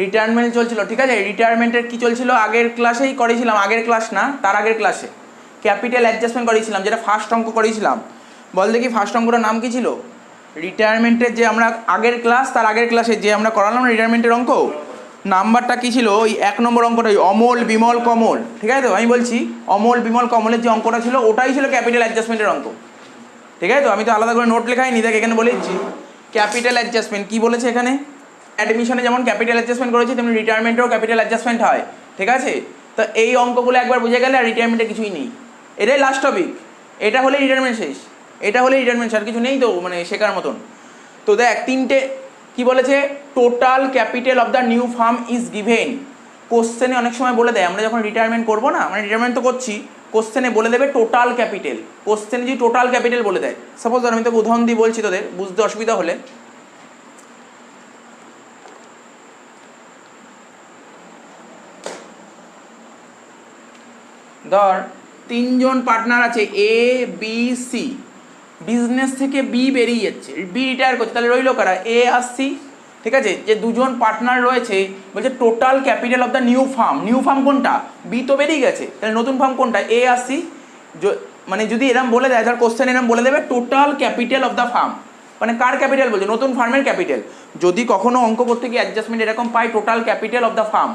Retirement চলছিল, ঠিক আছে। রিটায়ারমেন্টের কি চলছিল, আগের ক্লাসেই করেছিলাম, আগের ক্লাস না তার আগের ক্লাসে ক্যাপিটাল অ্যাডজাস্টমেন্ট করেছিলাম, যেটা ফার্স্ট অঙ্ক করেছিলাম। বল দেখি ফার্স্ট অঙ্কটার নাম কি ছিল? রিটায়ারমেন্টের যে আমরা আগের ক্লাস, তার আগের ক্লাসে যে আমরা করালাম না রিটায়ারমেন্টের অঙ্ক, নাম্বারটা কী ছিল? ওই 1 নম্বর অঙ্কটা, ওই অমল বিমল কমল, ঠিক আছে তো? আমি বলছি অমল বিমল কমলের যে অঙ্কটা ছিল ওটাই ছিল ক্যাপিটাল অ্যাডজাস্টমেন্টের অঙ্ক, ঠিক আছে তো? আমি তো আলাদা করে নোট লেখাই নি, দেখ এখানে বলে দিচ্ছি ক্যাপিটাল অ্যাডজাস্টমেন্ট কী বলেছে এখানে। অ্যাডমিশনে যেমন ক্যাপিটাল অ্যাডজাস্টমেন্ট করেছি তেমনি রিটায়ারমেন্টেও ক্যাপিটাল অ্যাডজাস্টমেন্ট হয়, ঠিক আছে তো? এই অঙ্কগুলো একবার বুঝে গেলে আর রিটায়ারমেন্টে কিছুই নেই, এটাই লাস্ট টপিক। এটা হলে রিটায়ারমেন্ট শেষ, এটা হলে রিটায়ারমেন্ট আর কিছু নেই তো মানে শেখার মতন। তো দেখ তিনটে কি বলেছে, total capital of the new farm is given. কোশ্চেনে অনেক সময় বলে দেয়, আমরা যখন রিটায়ারমেন্ট করবো না, মানে রিটায়ারমেন্ট তো করছি, কোশ্চেনে বলে দেবে টোটাল ক্যাপিটাল। কোশ্চেনে যদি টোটাল ক্যাপিটাল বলে দেয়, সাপোজ ধর আমি তো উদাহরণ দিয়ে বলছি তোদের বুঝতে অসুবিধা হলে, ধর 3 জন পার্টনার আছে এ বি সি, বিজনেস থেকে বি বেরিয়ে যাচ্ছে, বি রিটায়ার করছে, তাহলে রইল কারা? এ আর সি, ঠিক আছে। যে দুজন পার্টনার রয়েছে বলছে total capital of the new farm. New farm কোনটা? বি তো বেরিয়ে গেছে, তাহলে নতুন ফার্ম কোনটা? এ আর সি। মানে যদি এরম বলে দেয়, ধর কোশ্চেন এরম বলে দেবে total capital of the farm, মানে কার ক্যাপিটাল বলছে? নতুন ফার্মের ক্যাপিটাল। যদি কখনো অঙ্ক করতে গিয়ে অ্যাডজাস্টমেন্ট এরকম পাই total capital of the firm,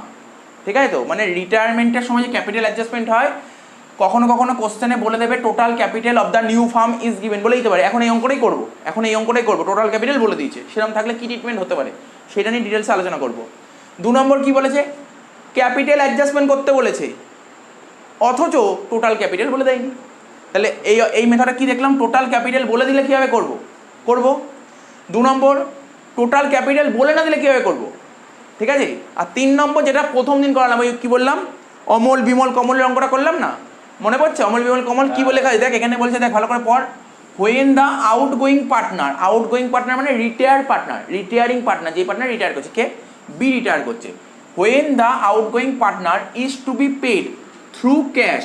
ঠিক আছে তো? মানে রিটায়ারমেন্টের সময় যে ক্যাপিটাল অ্যাডজাস্টমেন্ট হয়, কখনো কখনো কোশ্চেনে বলে দেবে total capital of the new farm is given বলে দিতে পারে। এখন এই অঙ্কটাই করবো, টোটাল ক্যাপিটাল বলে দিয়েছে, সেরকম থাকলে কী ট্রিটমেন্ট হতে পারে সেটা নিয়ে ডিটেলসে আলোচনা করবো। 2 নম্বর কি বলেছে? ক্যাপিটাল অ্যাডজাস্টমেন্ট করতে বলেছে, অথচ টোটাল ক্যাপিটাল বলে দেয়নি। তাহলে এই মেথডটা কি দেখলাম? টোটাল ক্যাপিটাল বলে দিলে কীভাবে করবো। 2 নম্বর টোটাল ক্যাপিটাল বলে না দিলে কীভাবে করবো, ঠিক আছে। আর 3 নম্বর যেটা প্রথম দিন করালাম, ওই কী বললাম, অমল বিমল কমলের অঙ্কটা করলাম না, মনে পড়ছে? অমল বিমল কমল কী বলে লেখা আছে দেখ, এখানে বলছে, দেখ ভালো করে পড়। হোয়েন দ্য আউটগোয়িং পার্টনার মানে রিটায়ার্ড পার্টনার, রিটায়ারিং পার্টনার, যে পার্টনার রিটায়ার করছে, কে? বি রিটায়ার করছে। When the outgoing partner is to be paid through cash,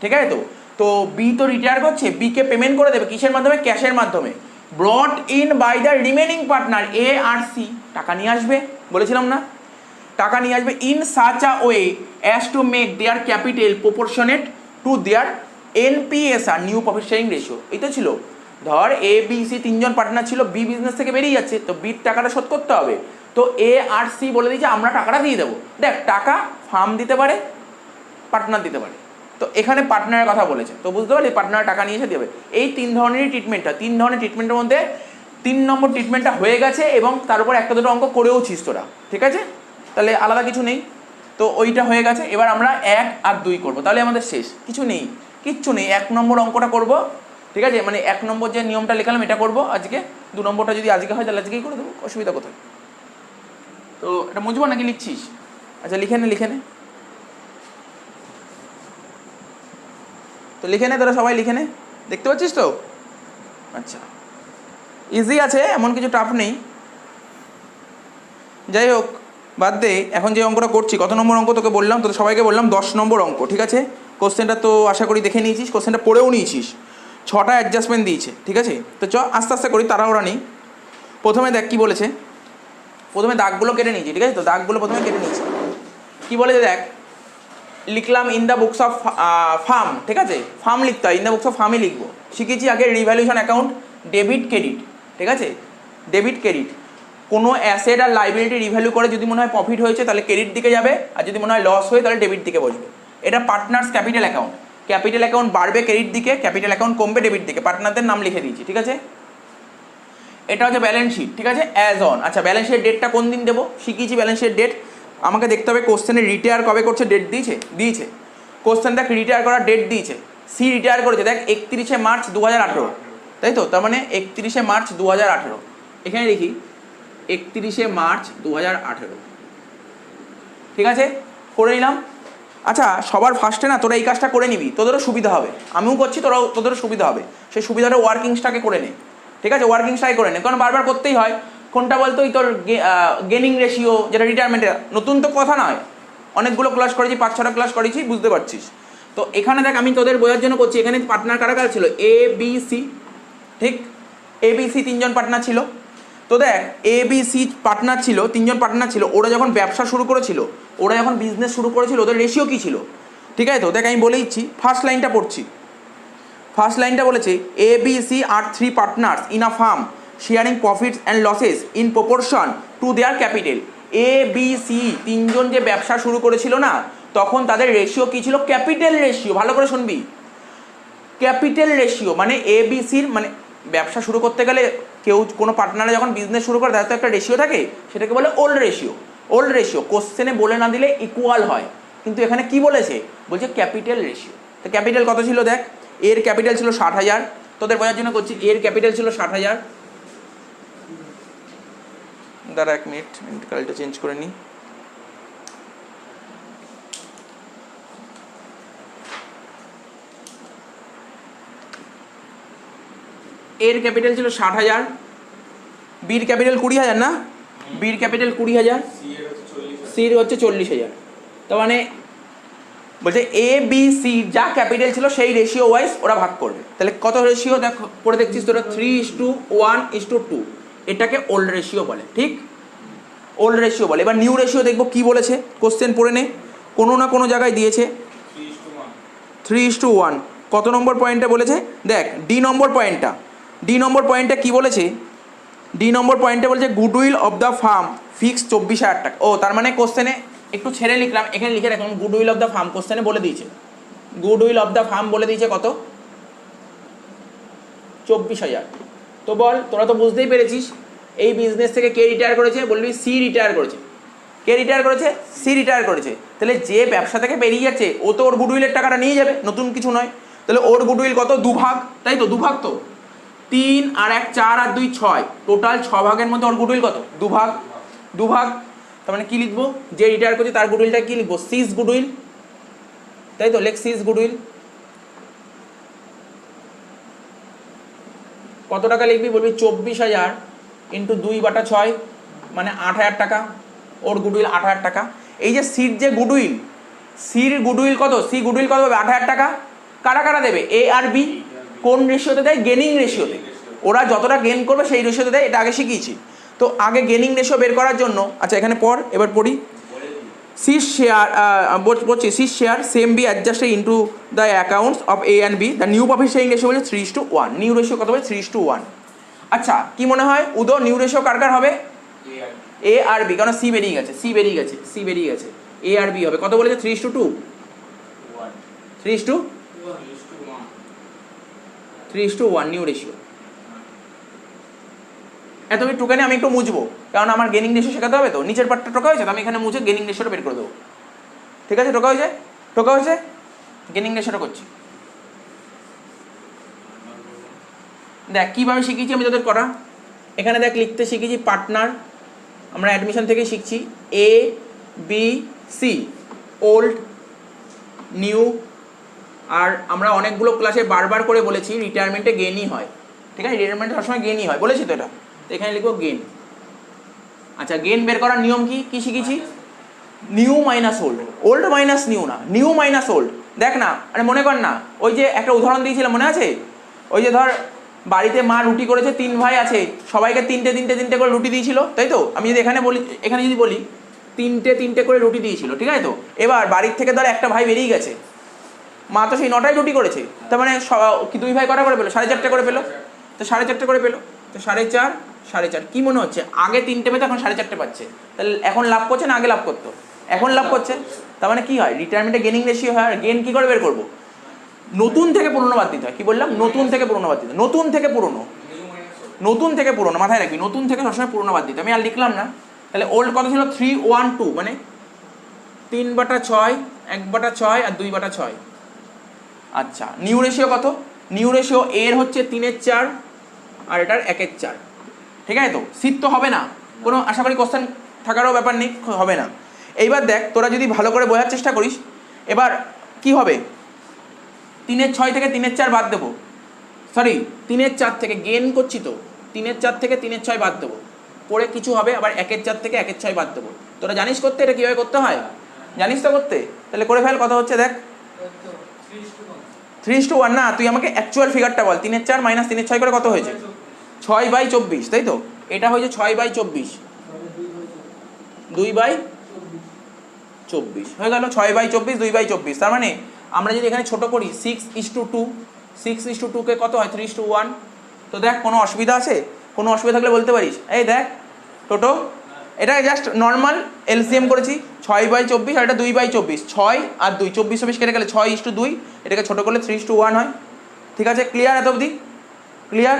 ঠিক আছে তো? তো বি তো রিটায়ার করছে, বিকে পেমেন্ট করে দেবে কিসের মাধ্যমে? ক্যাশের মাধ্যমে। Brought in by the remaining partner A আর সি, টাকা নিয়ে আসবে বলেছিলাম না, টাকা নিয়ে আসবে in such a way as to make their capital proportionate to their NPSR, new profit sharing ratio. এই তো ছিল, ধর এ বি সি 3 জন পার্টনার ছিল, বি বিজনেস থেকে বেরিয়ে যাচ্ছে, তো বির টাকাটা শোধ করতে হবে, তো এ আর সি বলে দিয়েছে আমরা টাকাটা দিয়ে দেবো। দেখ টাকা ফার্ম দিতে পারে, পার্টনার দিতে পারে, তো এখানে পার্টনারের কথা বলেছে, তো বুঝতে পারলি পার্টনার টাকা নিয়ে এসে দেবে। এই 3 ধরনেরই ট্রিটমেন্টটা, 3 ধরনের ট্রিটমেন্টের মধ্যে 3 নম্বর ট্রিটমেন্টটা হয়ে গেছে, এবং তার উপর একটা দুটো অঙ্ক করেওছিস তোরা, ঠিক আছে? তাহলে আলাদা কিছু নেই, তো ওইটা হয়ে গেছে। এবার আমরা 1 আর 2 করবো, তাহলে আমাদের শেষ, কিচ্ছু নেই। 1 নম্বর অঙ্কটা করব, ঠিক আছে, মানে 1 নম্বর যে নিয়মটা লেখালাম এটা করব আজকে। 2 নম্বরটা যদি আজকে হয় তাহলে আজকেই করে দেবো, অসুবিধা কোথায়? তো এটা মুছবো নাকি লিখছিস? আচ্ছা লিখে নে, তো লিখে নে, তোরা সবাই লিখে নে, দেখতে পাচ্ছিস তো? আচ্ছা ইজি আছে, এমন কিছু টাফ নেই। যাই হোক বাদ দে, এখন যে অঙ্কটা করছি, কত নম্বর অঙ্ক তোকে বললাম, তোদের সবাইকে বললাম 10 নম্বর অঙ্ক, ঠিক আছে? কোশ্চেনটা তো আশা করি দেখে নিয়েছিস, কোশ্চেনটা পড়েও নিয়েছিস, 6টা অ্যাডজাস্টমেন্ট দিয়েছে, ঠিক আছে? তো আস্তে আস্তে করি, তাড়াহুড়া নেই। প্রথমে দেখ কী বলেছে, প্রথমে দাগগুলো কেটে নিয়েছি, ঠিক আছে তো? দাগগুলো প্রথমে কেটে নিয়েছি। কী বলেছে দেখ, লিখলাম in the books of farm, ঠিক আছে? ফার্ম লিখতে হয়, ইন দ্য বুকস অফ ফার্মই লিখবো। শিখেছি আগে রিভ্যালুয়েশন অ্যাকাউন্ট, ডেবিট ক্রেডিট, ঠিক আছে? ডেবিট ক্রেডিট, কোনো অ্যাসেট আর লাইবিলিটি রিভ্যালু করে যদি মনে হয় প্রফিট হয়েছে তাহলে ক্রেডিট দিকে যাবে, আর যদি মনে হয় লস হয়ে তাহলে ডেবিট দিকে বসবে। এটা partners capital account, capital account বাড়বে ক্রেডিট দিকে, ক্যাপিটাল অ্যাকাউন্ট কমবে ডেবিট দিকে, পার্টনারদের নাম লিখে দিয়েছি, ঠিক আছে? এটা হচ্ছে ব্যালেন্স শিট, ঠিক আছে? As on. আচ্ছা ব্যালেন্স শিটের ডেটটা কোন দিন দেবো শিখিয়েছি, ব্যালেন্স শিটের ডেট আমাকে দেখতে হবে, কোশ্চেনে রিটায়ার কবে করছে ডেট দিয়েছে কোশ্চেন, দেখ রিটায়ার করার ডেট দিয়েছে, সি রিটায়ার করেছে দেখ 31শে মার্চ 2018, তাই তো? তার মানে 31শে মার্চ 2018, এখানে লিখি 31শে মার্চ 2018, ঠিক আছে? করে নিলাম। আচ্ছা সবার ফার্স্টে না তোরা এই কাজটা করে নিবি, তোদেরও সুবিধা হবে, আমিও করছি, তোদেরও সুবিধা হবে, সেই সুবিধাটা ওয়ার্কিংসটাকে করে নে, ঠিক আছে? ওয়ার্কিংসটাই করে নে, কারণ বারবার করতেই হয়। কোনটা বলতো, ওই তোর গেনিং রেশিও, যেটা রিটায়ারমেন্টের, নতুন তো কথা নয়, অনেকগুলো ক্লাস করেছি, 5-6টা ক্লাস করেছি, বুঝতে পারছিস তো? এখানে দেখ আমি তোদের বোঝার জন্য করছি, এখানে পার্টনার কারা কারা ছিল, এ বি সি, ঠিক? এ বি সি 3 জন পার্টনার ছিল, তো দেখ এ বি সি পার্টনার ছিল, তিনজন পার্টনার ছিল, ওরা যখন ব্যবসা শুরু করেছিল, ওরা যখন বিজনেস শুরু করেছিল, ওদের রেশিও কী ছিল? ঠিক আছে, তো দেখ আমি বলে দিচ্ছি, ফার্স্ট লাইনটা পড়ছি। ফার্স্ট লাইনটা বলেছে A B C are three partners in a firm sharing profits and losses in proportion to their capital. A B C তিনজন যে ব্যবসা শুরু করেছিল না, তখন তাদের রেশিও কী ছিল? Capital ratio. ভালো করে শুনবি, ক্যাপিটাল রেশিও মানে এ বি সির, মানে ব্যবসা শুরু করতে গেলে কেউ কোনো পার্টনারে যখন বিজনেস শুরু করে তার তো একটা রেশিও থাকে, সেটাকে বলে ওল্ড রেশিও। ওল্ড রেশিও কোশ্চেনে বলে না দিলে ইকুয়াল হয়, কিন্তু এখানে কি বলেছে? বলছে ক্যাপিটাল রেশিও। তো ক্যাপিটাল কত ছিল? দেখ এর ক্যাপিটাল ছিল 60,000, তোদের বোঝার জন্য করছি, এর ক্যাপিটাল ছিল 60,000। দাঁড়া এক মিনিট, কালটা চেঞ্জ করে নিই। এর ক্যাপিটাল ছিল 60,000, বির ক্যাপিটাল 20,000 না? বির ক্যাপিটাল 20,000, সির হচ্ছে 40,000। তার মানে বলছে এ বি সি যা ক্যাপিটাল ছিল সেই রেশিও ওয়াইজ ওরা ভাগ করবে। তাহলে কত রেশিও দেখ করে দেখছিস তোরা? 3:1:2। এটাকে ওল্ড রেশিও বলে, ঠিক? ওল্ড রেশিও বলে। এবার নিউ রেশিও দেখবো কি বলেছে, কোশ্চেন পড়ে নে, কোনো না কোনো জায়গায় দিয়েছে 3:1। কত নম্বর পয়েন্টে বলেছে? দেখ ডি নম্বর পয়েন্টটা, ডি নম্বর পয়েন্টটা কী বলেছে? ডি নম্বর পয়েন্টে বলেছে goodwill of the farm fix 24,000 টাকা। ও তার মানে কোশ্চেনে একটু ছেড়ে লিখলাম, এখানে লিখে রাখলাম গুডউইল অফ দ্য ফার্ম। কোশ্চেনে বলে দিয়েছে গুডউইল অফ দ্য ফার্ম বলে দিয়েছে কত? 24,000। তো বল, তোরা তো বুঝতেই পেরেছিস এই বিজনেস থেকে কে রিটায়ার করেছে? বলবি সি রিটায়ার করেছে। কে রিটায়ার করেছে? সি রিটায়ার করেছে। তাহলে যে ব্যবসা থেকে বেরিয়ে যাচ্ছে ও তো ওর গুডউইলের টাকাটা নিয়ে যাবে, নতুন কিছু নয়। তাহলে ওর গুডউইল কত? 2 ভাগ, তাই তো? 2 ভাগ, তো 3 আর 1 4 আর 2 6, টোটাল 6 ভাগের মধ্যে ওর গুডউইল কত? 2 ভাগ। 2 ভাগ, তার মানে কী লিখবো? যে রিটায়ার করছে তার গুডউইলটা কী লিখবো? সিজ গুডউইল, তাই তো? লেখ সিজ গুডউইল। কত টাকা লিখবি? বলবি 24,000 ইন্টু 2/6 মানে 8,000 টাকা। ওর গুডউইল 8,000 টাকা। এই যে সির যে গুডউইল, সির গুডউইল কত? সি গুডউইল কত হবে? 8,000 টাকা। কারা কারা দেবে? এ আর বি। কোন রেশিওতে দেয়? গেনিং রেশিওতে। ওরা যতটা গেন করবে সেই রেশিওতে দেয়, এটা আগে শিখিয়েছি। তো আগে গেনিং রেশিও বের করার জন্য, আচ্ছা এখানে পড়, এবার পড়ি। সিস শেয়ার বলছি C's share same B adjusted into the accounts of A and B. The new profit sharing ratio বলছে 3:1। নিউ রেশিও কত হবে? 3:1। আচ্ছা কি মনে হয় উদয়, নিউ রেশিও কার কার হবে? এ আর বি, কারণ সি বেরিয়ে গেছে, সি বেরিয়ে গেছে, সি বেরিয়ে গেছে। এ আর বি হবে কত বলেছে? 3:2, 3:1 নিউ রেশিও। এত টুকানে আমি একটু মুছবো, কারণ আমার গেনিং রেশিও শেখাতে হবে তো। নিচের পার্টটা টোকা হয়েছে, তো আমি এখানে মুছে গেনিং রেশিওটা বের করে দেবো। ঠিক আছে, টোকা হয়েছে, টোকা হয়েছে, গেনিং রেশিওটা করছি। দেখ কীভাবে শিখিয়েছি আমি তোদের করা। এখানে দেখ লিখতে শিখেছি পার্টনার, আমরা অ্যাডমিশন থেকে শিখছি এ বি সি, ওল্ড নিউ। আর আমরা অনেকগুলো ক্লাসে বারবার করে বলেছি রিটায়ারমেন্টে গেনই হয়, ঠিক আছে? রিটায়ারমেন্টে সবসময় গেনই হয়, বলেছি তো এটা। তো এখানে লিখবো গেন। আচ্ছা গেন বের করার নিয়ম কি কি শিখেছি? New minus old, old minus new না, নিউ মাইনাস ওল্ড। দেখ না, আরে মনে কর না, ওই যে একটা উদাহরণ দিয়েছিলাম মনে আছে? ওই যে ধর বাড়িতে মা রুটি করেছে, 3 ভাই আছে, সবাইকে 3টে করে রুটি দিয়েছিল, তাই তো? আমি যদি এখানে বলি, এখানে যদি বলি 3টে করে রুটি দিয়েছিল, ঠিক আছে তো? এবার বাড়ির থেকে ধর একটা ভাই বেরিয়ে গেছে, মা তো সেই 9টাই রুটি করেছে, তার মানে কি 2 ভাই কটা করে পেলো? 4.5 করে পেলো। তো 4.5 করে পেলো, তো 4.5 4.5। কী মনে হচ্ছে? আগে 3টে পেতো, এখন 4.5 পাচ্ছে। তাহলে এখন লাভ করছে না আগে লাভ করতো? এখন লাভ করছে। তার মানে কী হয়? রিটায়ারমেন্টে গেনিং রেশিও হয়। আর গেন কী করে বের করবো? নতুন থেকে পুরনো বাদ দিতে হয়। কী বললাম? নতুন থেকে পুরনো বাদ দিতে। নতুন থেকে পুরনো, নতুন থেকে পুরনো, মাথায় রাখবি, নতুন থেকে সবসময় পুরনো বাদ দিতে। আমি আর লিখলাম না। তাহলে ওল্ড কত ছিল? 3:1:2 মানে 3/6, 1/6 আর 2/6। আচ্ছা নিউ রেশিও কত? নিউ রেশিও এর হচ্ছে 3/4 আর এটার 1/4, ঠিক আছে তো? সিট তো হবে না, কোনো আশা করি কোশ্চেন থাকারও ব্যাপার নেই, হবে না। এইবার দেখ তোরা যদি ভালো করে বোঝার চেষ্টা করিস, এবার কি হবে? 3/6 থেকে 3/4 বাদ দেবো, সরি 3/4 থেকে গেন করছি তো, 3/4 থেকে 3/6 বাদ দেবো, পরে কিছু হবে। আবার 1/4 থেকে 1/6 বাদ দেবো। তোরা জানিস করতে এটা কীভাবে করতে হয়? জানিস তো করতে? তাহলে করে ফেল। কত হচ্ছে দেখ? 3:1 না, তুই আমাকে অ্যাকচুয়াল ফিগারটা বল। 3/4 - 3/6 করে কত হয়েছে? 6/24, তাই তো? এটা হয়েছে 6/24, 2/24 হয়ে গেল। 6/24, 2/24। তার মানে আমরা যদি এখানে ছোট করি 6:2, 6:2 কে কত হয় 3:1। তো দেখ কোনো অসুবিধা আছে? কোনো অসুবিধা থাকলে বলতে পারিস। এই দেখ টোটো, এটা জাস্ট নর্মাল এলসিএম করেছি, 6/24 আর এটা 2/24, 6 আর 2, 24 কেটে গেলে 6:2, এটাকে ছোটো করলে 3:1 হয়। ঠিক আছে, ক্লিয়ার এত অবধি? ক্লিয়ার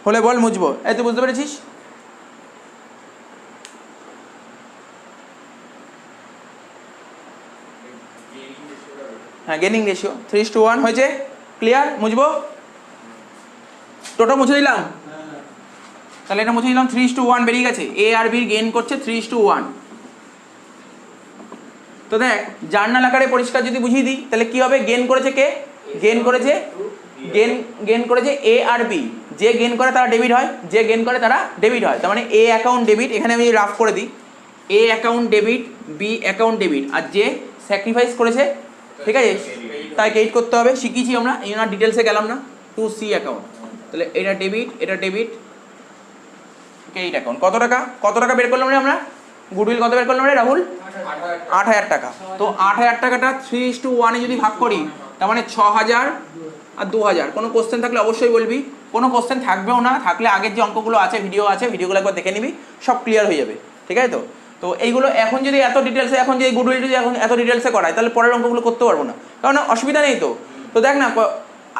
হলে বল মুছবো। এই তুই বুঝতে পেরেছিস? হ্যাঁ, গেনিং রেশিও 3:1 হয়েছে। ক্লিয়ার, মুছবো। টোটো মুছে দিলাম, তাহলে এটা মুছে দিলাম। 3:1 বেরিয়ে গেছে, এ আর বি গেন করছে 3:1। তো দেখ জার্নাল আকারে পরিষ্কার যদি বুঝিয়ে দিই তাহলে কি হবে? গেন করেছে কে? গেন করেছে এ আর বি। যে গেন করে তারা ডেবিট হয়, যে গেন করে তারা ডেবিট হয়। তার মানে এ অ্যাকাউন্ট ডেবিট, এখানে আমি রাফ করে দিই, A account debit, B account debit, আর যে স্যাক্রিফাইস করেছে, ঠিক আছে, তাই ক্রেডিট করতে হবে। শিখিয়েছি আমরা, এই জন্য ডিটেলসে গেলাম না। 2C অ্যাকাউন্ট, তাহলে এটা ডেবিট, এটা ডেবিট, ক্রেডিট অ্যাকাউন্ট। কত টাকা বের করলাম রে আমরা? গুডউইল কত বের করলাম রে রাহুল? 8,000 টাকা। তো 8,000 টাকাটা 3:1 যদি ভাগ করি, তার মানে 6,000 আর 2,000। কোনো কোশ্চেন থাকলে অবশ্যই বলবি, কোনো কোশ্চেন থাকবেও না, থাকলে আগের যে অঙ্কগুলো আছে, ভিডিওগুলো একবার দেখে নিবি, সব ক্লিয়ার হয়ে যাবে। ঠিক আছে? তো এইগুলো এখন যদি এত ডিটেলসে, এখন যদি গুডউইল যদি এখন এত ডিটেলসে করায়, তাহলে পরের অঙ্কগুলো করতে পারবো না, কারণ অসুবিধা নেই। তো দেখ না,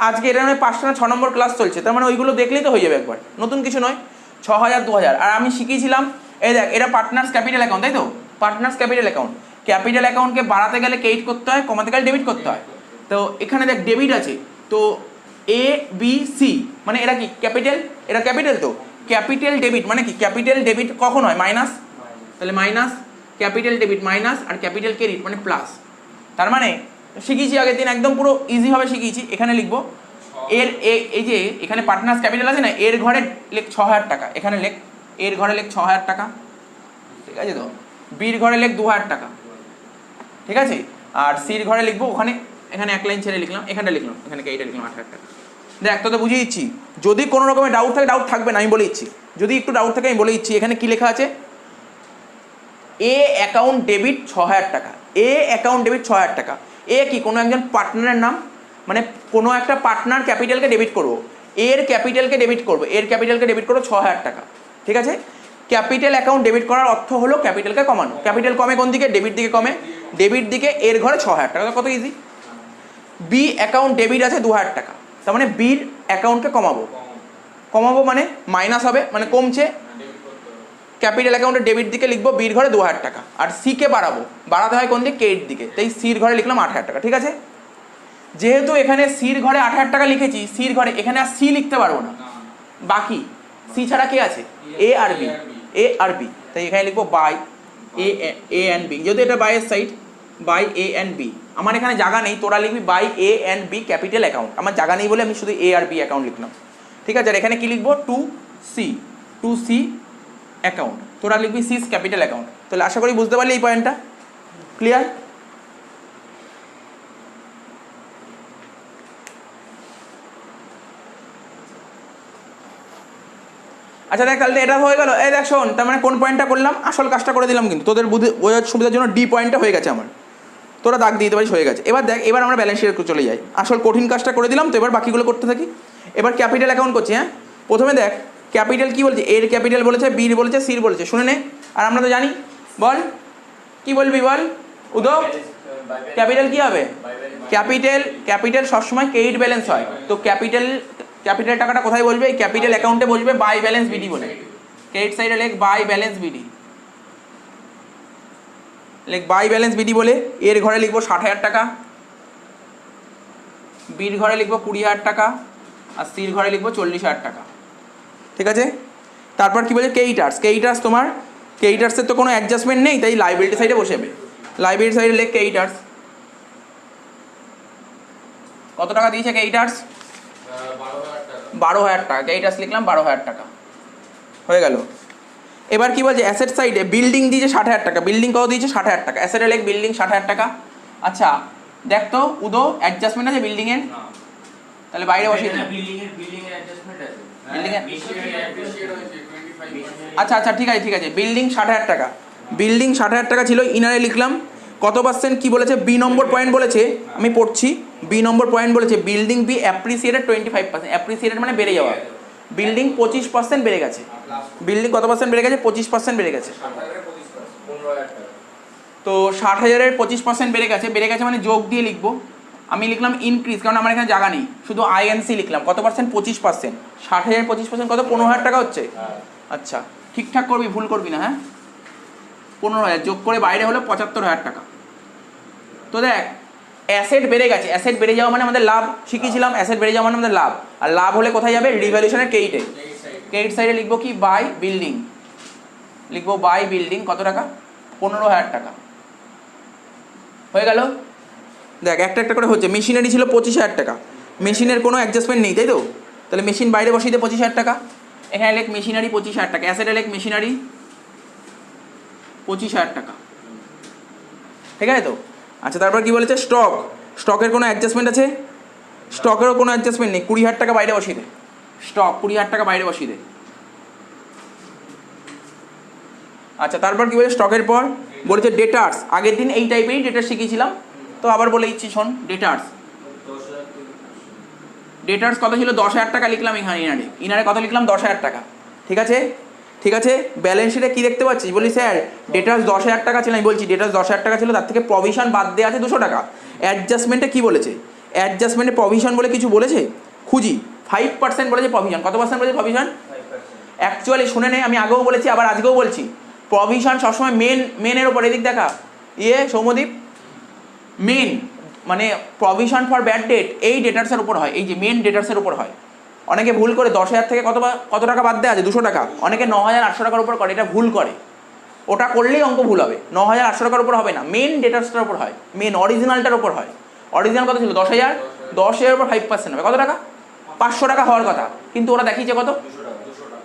আজকে এটা মানে 5টা না 6 নম্বর ক্লাস চলছে, তার মানে ওইগুলো দেখলেই তো হয়ে যাবে একবার, নতুন কিছু নয়। 6,000, 2,000। আর আমি শিখিয়েছিলাম, এই দেখ এটা পার্টনার্স ক্যাপিটাল অ্যাকাউন্ট, তাই তো? পার্টনার্স ক্যাপিটাল অ্যাকাউন্ট, ক্যাপিটাল অ্যাকাউন্টকে বাড়াতে গেলে ক্রেডিট করতে হয়, কমাতে গেলে ডেবিট করতে হয়। তো এখানে দেখ ডেবিট আছে, তো এ বি সি মানে এরা কি ক্যাপিটাল, এরা ক্যাপিটাল। তো ক্যাপিটাল ডেবিট মানে কি? ক্যাপিটাল ডেবিট কখন হয়? মাইনাস, তাহলে মাইনাস, ক্যাপিটাল ডেবিট মাইনাস, আর ক্যাপিটাল ক্রেডিট মানে প্লাস। তার মানে শিখিয়েছি আগের দিন, একদম পুরো ইজিভাবে শিখিয়েছি। এখানে লিখবো এর এই যে এখানে পার্টনার্স ক্যাপিটাল আছে না, এর ঘরে লেখ 6,000 টাকা, এখানে লেখ এর ঘরে লেখ 6,000 টাকা, ঠিক আছে? তো বির ঘরে লেখ 2,000 টাকা, ঠিক আছে? আর সির ঘরে লিখবো, ওখানে এখানে এক লাইন ছেড়ে লিখলাম, এখানটা লিখলাম, এখানে এইটা লিখলাম 8,000 টাকা। দেখ তো বুঝিয়ে দিচ্ছি, যদি কোনো রকমের ডাউট থাকে, ডাউট থাকবে না আমি বলে দিচ্ছি, যদি একটু ডাউট থাকে আমি বলে দিচ্ছি। এখানে কি লেখা আছে? এ অ্যাকাউন্ট ডেবিট 6,000 টাকা, এ অ্যাকাউন্ট ডেবিট 6,000 টাকা। এ কি? কোনো একজন পার্টনারের নাম, মানে কোনো একটা পার্টনার ক্যাপিটালকে ডেবিট করবো, এর ক্যাপিটালকে ডেবিট করবো, এর ক্যাপিটালকে ডেবিট করবো 6,000 টাকা, ঠিক আছে? ক্যাপিটাল অ্যাকাউন্ট ডেবিট করার অর্থ হলো ক্যাপিটালকে কমানো। ক্যাপিটাল কমে কোন দিকে? ডেবিট দিকে কমে, ডেবিট দিকে এর ঘরে 6,000 টাকা, কত ইজি। বি অ্যাকাউন্ট ডেবিট আছে 2,000 টাকা, তার মানে বির অ্যাকাউন্টকে কমাবো মানে মাইনাস হবে, মানে কমছে। ক্যাপিটাল অ্যাকাউন্টের ডেবিট দিকে লিখবো বির ঘরে 2,000 টাকা, আর সিকে বাড়াতে হয় কোন দিকে? ক্রেডিট দিকে, তাই সির ঘরে লিখলাম 8,000 টাকা, ঠিক আছে? যেহেতু এখানে সির ঘরে 8,000 টাকা লিখেছি, সির ঘরে এখানে আর সি লিখতে পারবো না, বাকি সি ছাড়া কে আছে? এ আর বি, তাই এখানে লিখবো বাই এ অ্যান্ড বি, যেহেতু এটা বাইয়ের side, by A and B. আমার এখানে জায়গা নেই, তোরা লিখবি by A and B capital account. আমার জায়গা নেই বলে আমি শুধু এ আর বি অ্যাকাউন্ট লিখলাম, ঠিক আছে? আর এখানে কি লিখবো? 2C অ্যাকাউন্ট, তোরা লিখবি সিস ক্যাপিটাল অ্যাকাউন্ট। তাহলে আশা করি বুঝতে পারলি এই পয়েন্টটা, ক্লিয়ার? আচ্ছা দেখ, তাহলে এটা হয়ে গেল। এই দেখ শোন, তার মানে কোন পয়েন্টটা করলাম? আসল কাজটা করে দিলাম, কিন্তু তোদের বোঝার সুবিধার জন্য ডি পয়েন্টটা হয়ে গেছে আমার, তোরা দাগ দিয়ে দিতে পারিস, হয়ে গেছে। এবার দেখ, এবার আমরা ব্যালেন্স শিটে চলে যাই, আসল কঠিন কাজটা করে দিলাম, তো এবার বাকিগুলো করতে থাকি। এবার ক্যাপিটাল অ্যাকাউন্ট করছি। হ্যাঁ, প্রথমে দেখ ক্যাপিটাল কি বলছে? এর ক্যাপিটাল বলেছে, বির বলেছে, সির বলেছে, শুনে নে। আর আমরা তো জানি, বল কি বলবি, বল উদো। ক্যাপিটাল কি হবে? ক্যাপিটাল সবসময় ক্রেডিট ব্যালেন্স হয়। তো ক্যাপিটাল টাকাটা কোথায় বলবে? এই ক্যাপিটাল অ্যাকাউন্টে বসবে বাই ব্যালেন্স বিডি বলে, ক্রেডিট সাইডে লেখ বাই ব্যালেন্স বিডি, লেখ বাই ব্যালেন্স বিডি বলে। এর ঘরে লিখবো 60,000 টাকা, বির ঘরে লিখবো 20,000 টাকা, আর সির ঘরে লিখবো 40,000 টাকা, ঠিক আছে? তারপর কি বলছে? ক্রেডিটার্স তোমার ক্রেডিটার্সের তো কোনো অ্যাডজাস্টমেন্ট নেই, তাই লাইবিলিটি সাইডে বসেবে। লাইবিলিটি সাইডে লেখ ক্রেডিটার্স, কত টাকা দিয়েছে ক্রেডিটার্স? 12,000 টাকা। ক্রেডিটার্স লিখলাম 12,000 টাকা, হয়ে গেল। এবার কি বলছে? অ্যাসেট সাইডে বিল্ডিং দিয়েছে 60,000 টাকা, বিল্ডিং কত দিয়েছে? 60,000 টাকা। অ্যাসেটে লেখ বিল্ডিং 60,000 টাকা। আচ্ছা দেখ তো উদো, অ্যাডজাস্টমেন্ট আছে বিল্ডিংয়ের? তাহলে বাইরে বসিয়ে দিলাম। বিল্ডিং এর অ্যাডজাস্টমেন্ট আছে, বিল্ডিং এর আচ্ছা আচ্ছা ঠিক আছে ঠিক আছে, বিল্ডিং 60,000 টাকা, বিল্ডিং 60,000 টাকা ছিল, ইনারে লিখলাম কত পার্সেন্ট কী বলেছে, বি নম্বর পয়েন্ট বলেছে, আমি পড়ছি, বি নম্বর পয়েন্ট বলেছে বিল্ডিং বি অ্যাপ্রিসিয়েটেড 25%, অ্যাপ্রিসিয়েটেড মানে বেড়ে যাওয়া, বিল্ডিং 25% বেড়ে গেছে, বিল্ডিং কত পার্সেন্ট বেড়ে গেছে, 25% বেড়ে গেছে। তো 60,000-এর 25% বেড়ে গেছে, বেড়ে গেছে মানে যোগ দিয়ে লিখবো, আমি লিখলাম ইনক্রিজ, কারণ আমার এখানে জায়গা নেই, শুধু আইএনসি লিখলাম, কত পার্সেন্ট, 25%, 60,000 25% কত, 15,000 টাকা হচ্ছে। আচ্ছা ঠিকঠাক করবি, ভুল করবি না, হ্যাঁ 15,000 যোগ করে বাইরে হলো 75,000 টাকা। তো দেখ অ্যাসেট বেড়ে গেছে, অ্যাসেট বেড়ে যাওয়া মানে আমাদের লাভ, শিখিয়েছিলাম অ্যাসেট বেড়ে যাওয়া মানে আমাদের লাভ, আর লাভ হলে কোথায় যাবে, রিভ্যালুয়েশনের ক্রেডিটে, ক্রেডিট সাইডে লিখবো কি, বাই বিল্ডিং, লিখবো বাই বিল্ডিং কত টাকা, 15,000 টাকা, হয়ে গেল। দেখ একটা একটা করে হচ্ছে, মেশিনারি ছিল 25,000 টাকা, মেশিনের কোনো অ্যাডজাস্টমেন্ট নেই তাই তো, তাহলে মেশিন বাইরে বসিয়ে দে 25,000 টাকা, এখানে লেখ মেশিনারি 25,000 টাকা, অ্যাসেটে লেখ মেশিনারি 25,000 টাকা, ঠিক আছে তো। আচ্ছা তারপর কি বলেছে, স্টক, স্টকের কোনো অ্যাডজাস্টমেন্ট আছে, স্টকেরও কোনো অ্যাডজাস্টমেন্ট নেই, 20,000 টাকা বাইরে বসিয়ে দে, স্টক 20,000 টাকা বাইরে বসিয়ে দে। আচ্ছা তারপর কি বলেছে, স্টকের পর বলেছে ডেটার্স, আগের দিন এই টাইপেরই ডেটার্স শিখিয়েছিলাম, তো আবার বলে দিচ্ছি শোন, ডেটার্স, ডেটার্স কত ছিল, 10,000 টাকা লিখলাম এখানে, ইনারে, ইনারে কত লিখলাম, 10,000 টাকা, ঠিক আছে ঠিক আছে। ব্যালেন্স শিটে কী দেখতে পাচ্ছিস, বলি স্যার ডেটার্স 10,000 টাকা ছিল, আমি বলছি ডেটার্স 10,000 টাকা ছিল, তার থেকে প্রভিশন বাদ দেওয়া আছে 200 টাকা, অ্যাডজাস্টমেন্টে কী বলেছে, অ্যাডজাস্টমেন্টে প্রভিশন বলে কিছু বলেছে, খুঁজি 5% বলেছে প্রভিশন, কত পার্সেন্ট বলেছে প্রভিশন, অ্যাকচুয়ালি শুনে নে, আমি আগেও বলেছি আবার আজকেও বলছি, প্রভিশন সবসময় মেনের ওপর, এদিক দেখা সৌমদীপ, মেন মানে প্রভিশন ফর ব্যাড ডেট এই ডেটার্সের উপর হয়, এই যে মেন ডেটার্সের উপর হয়। অনেকে ভুল করে 10,000 থেকে কত টাকা বাদ দেওয়া আছে, 200 টাকা, অনেকে 9,800 টাকার উপর করে, এটা ভুল করে, ওটা করলেই অঙ্ক ভুল হবে, 9,800 টাকার উপর হবে না, মেন ডেটার্সটার উপর হয়, মেন অরিজিনালটার উপর হয়। অরিজিনাল কত ছিল 10,000, 10,000 উপর 5% হবে কত টাকা, 500 টাকা হওয়ার কথা, কিন্তু ওরা দেখিয়েছে কত,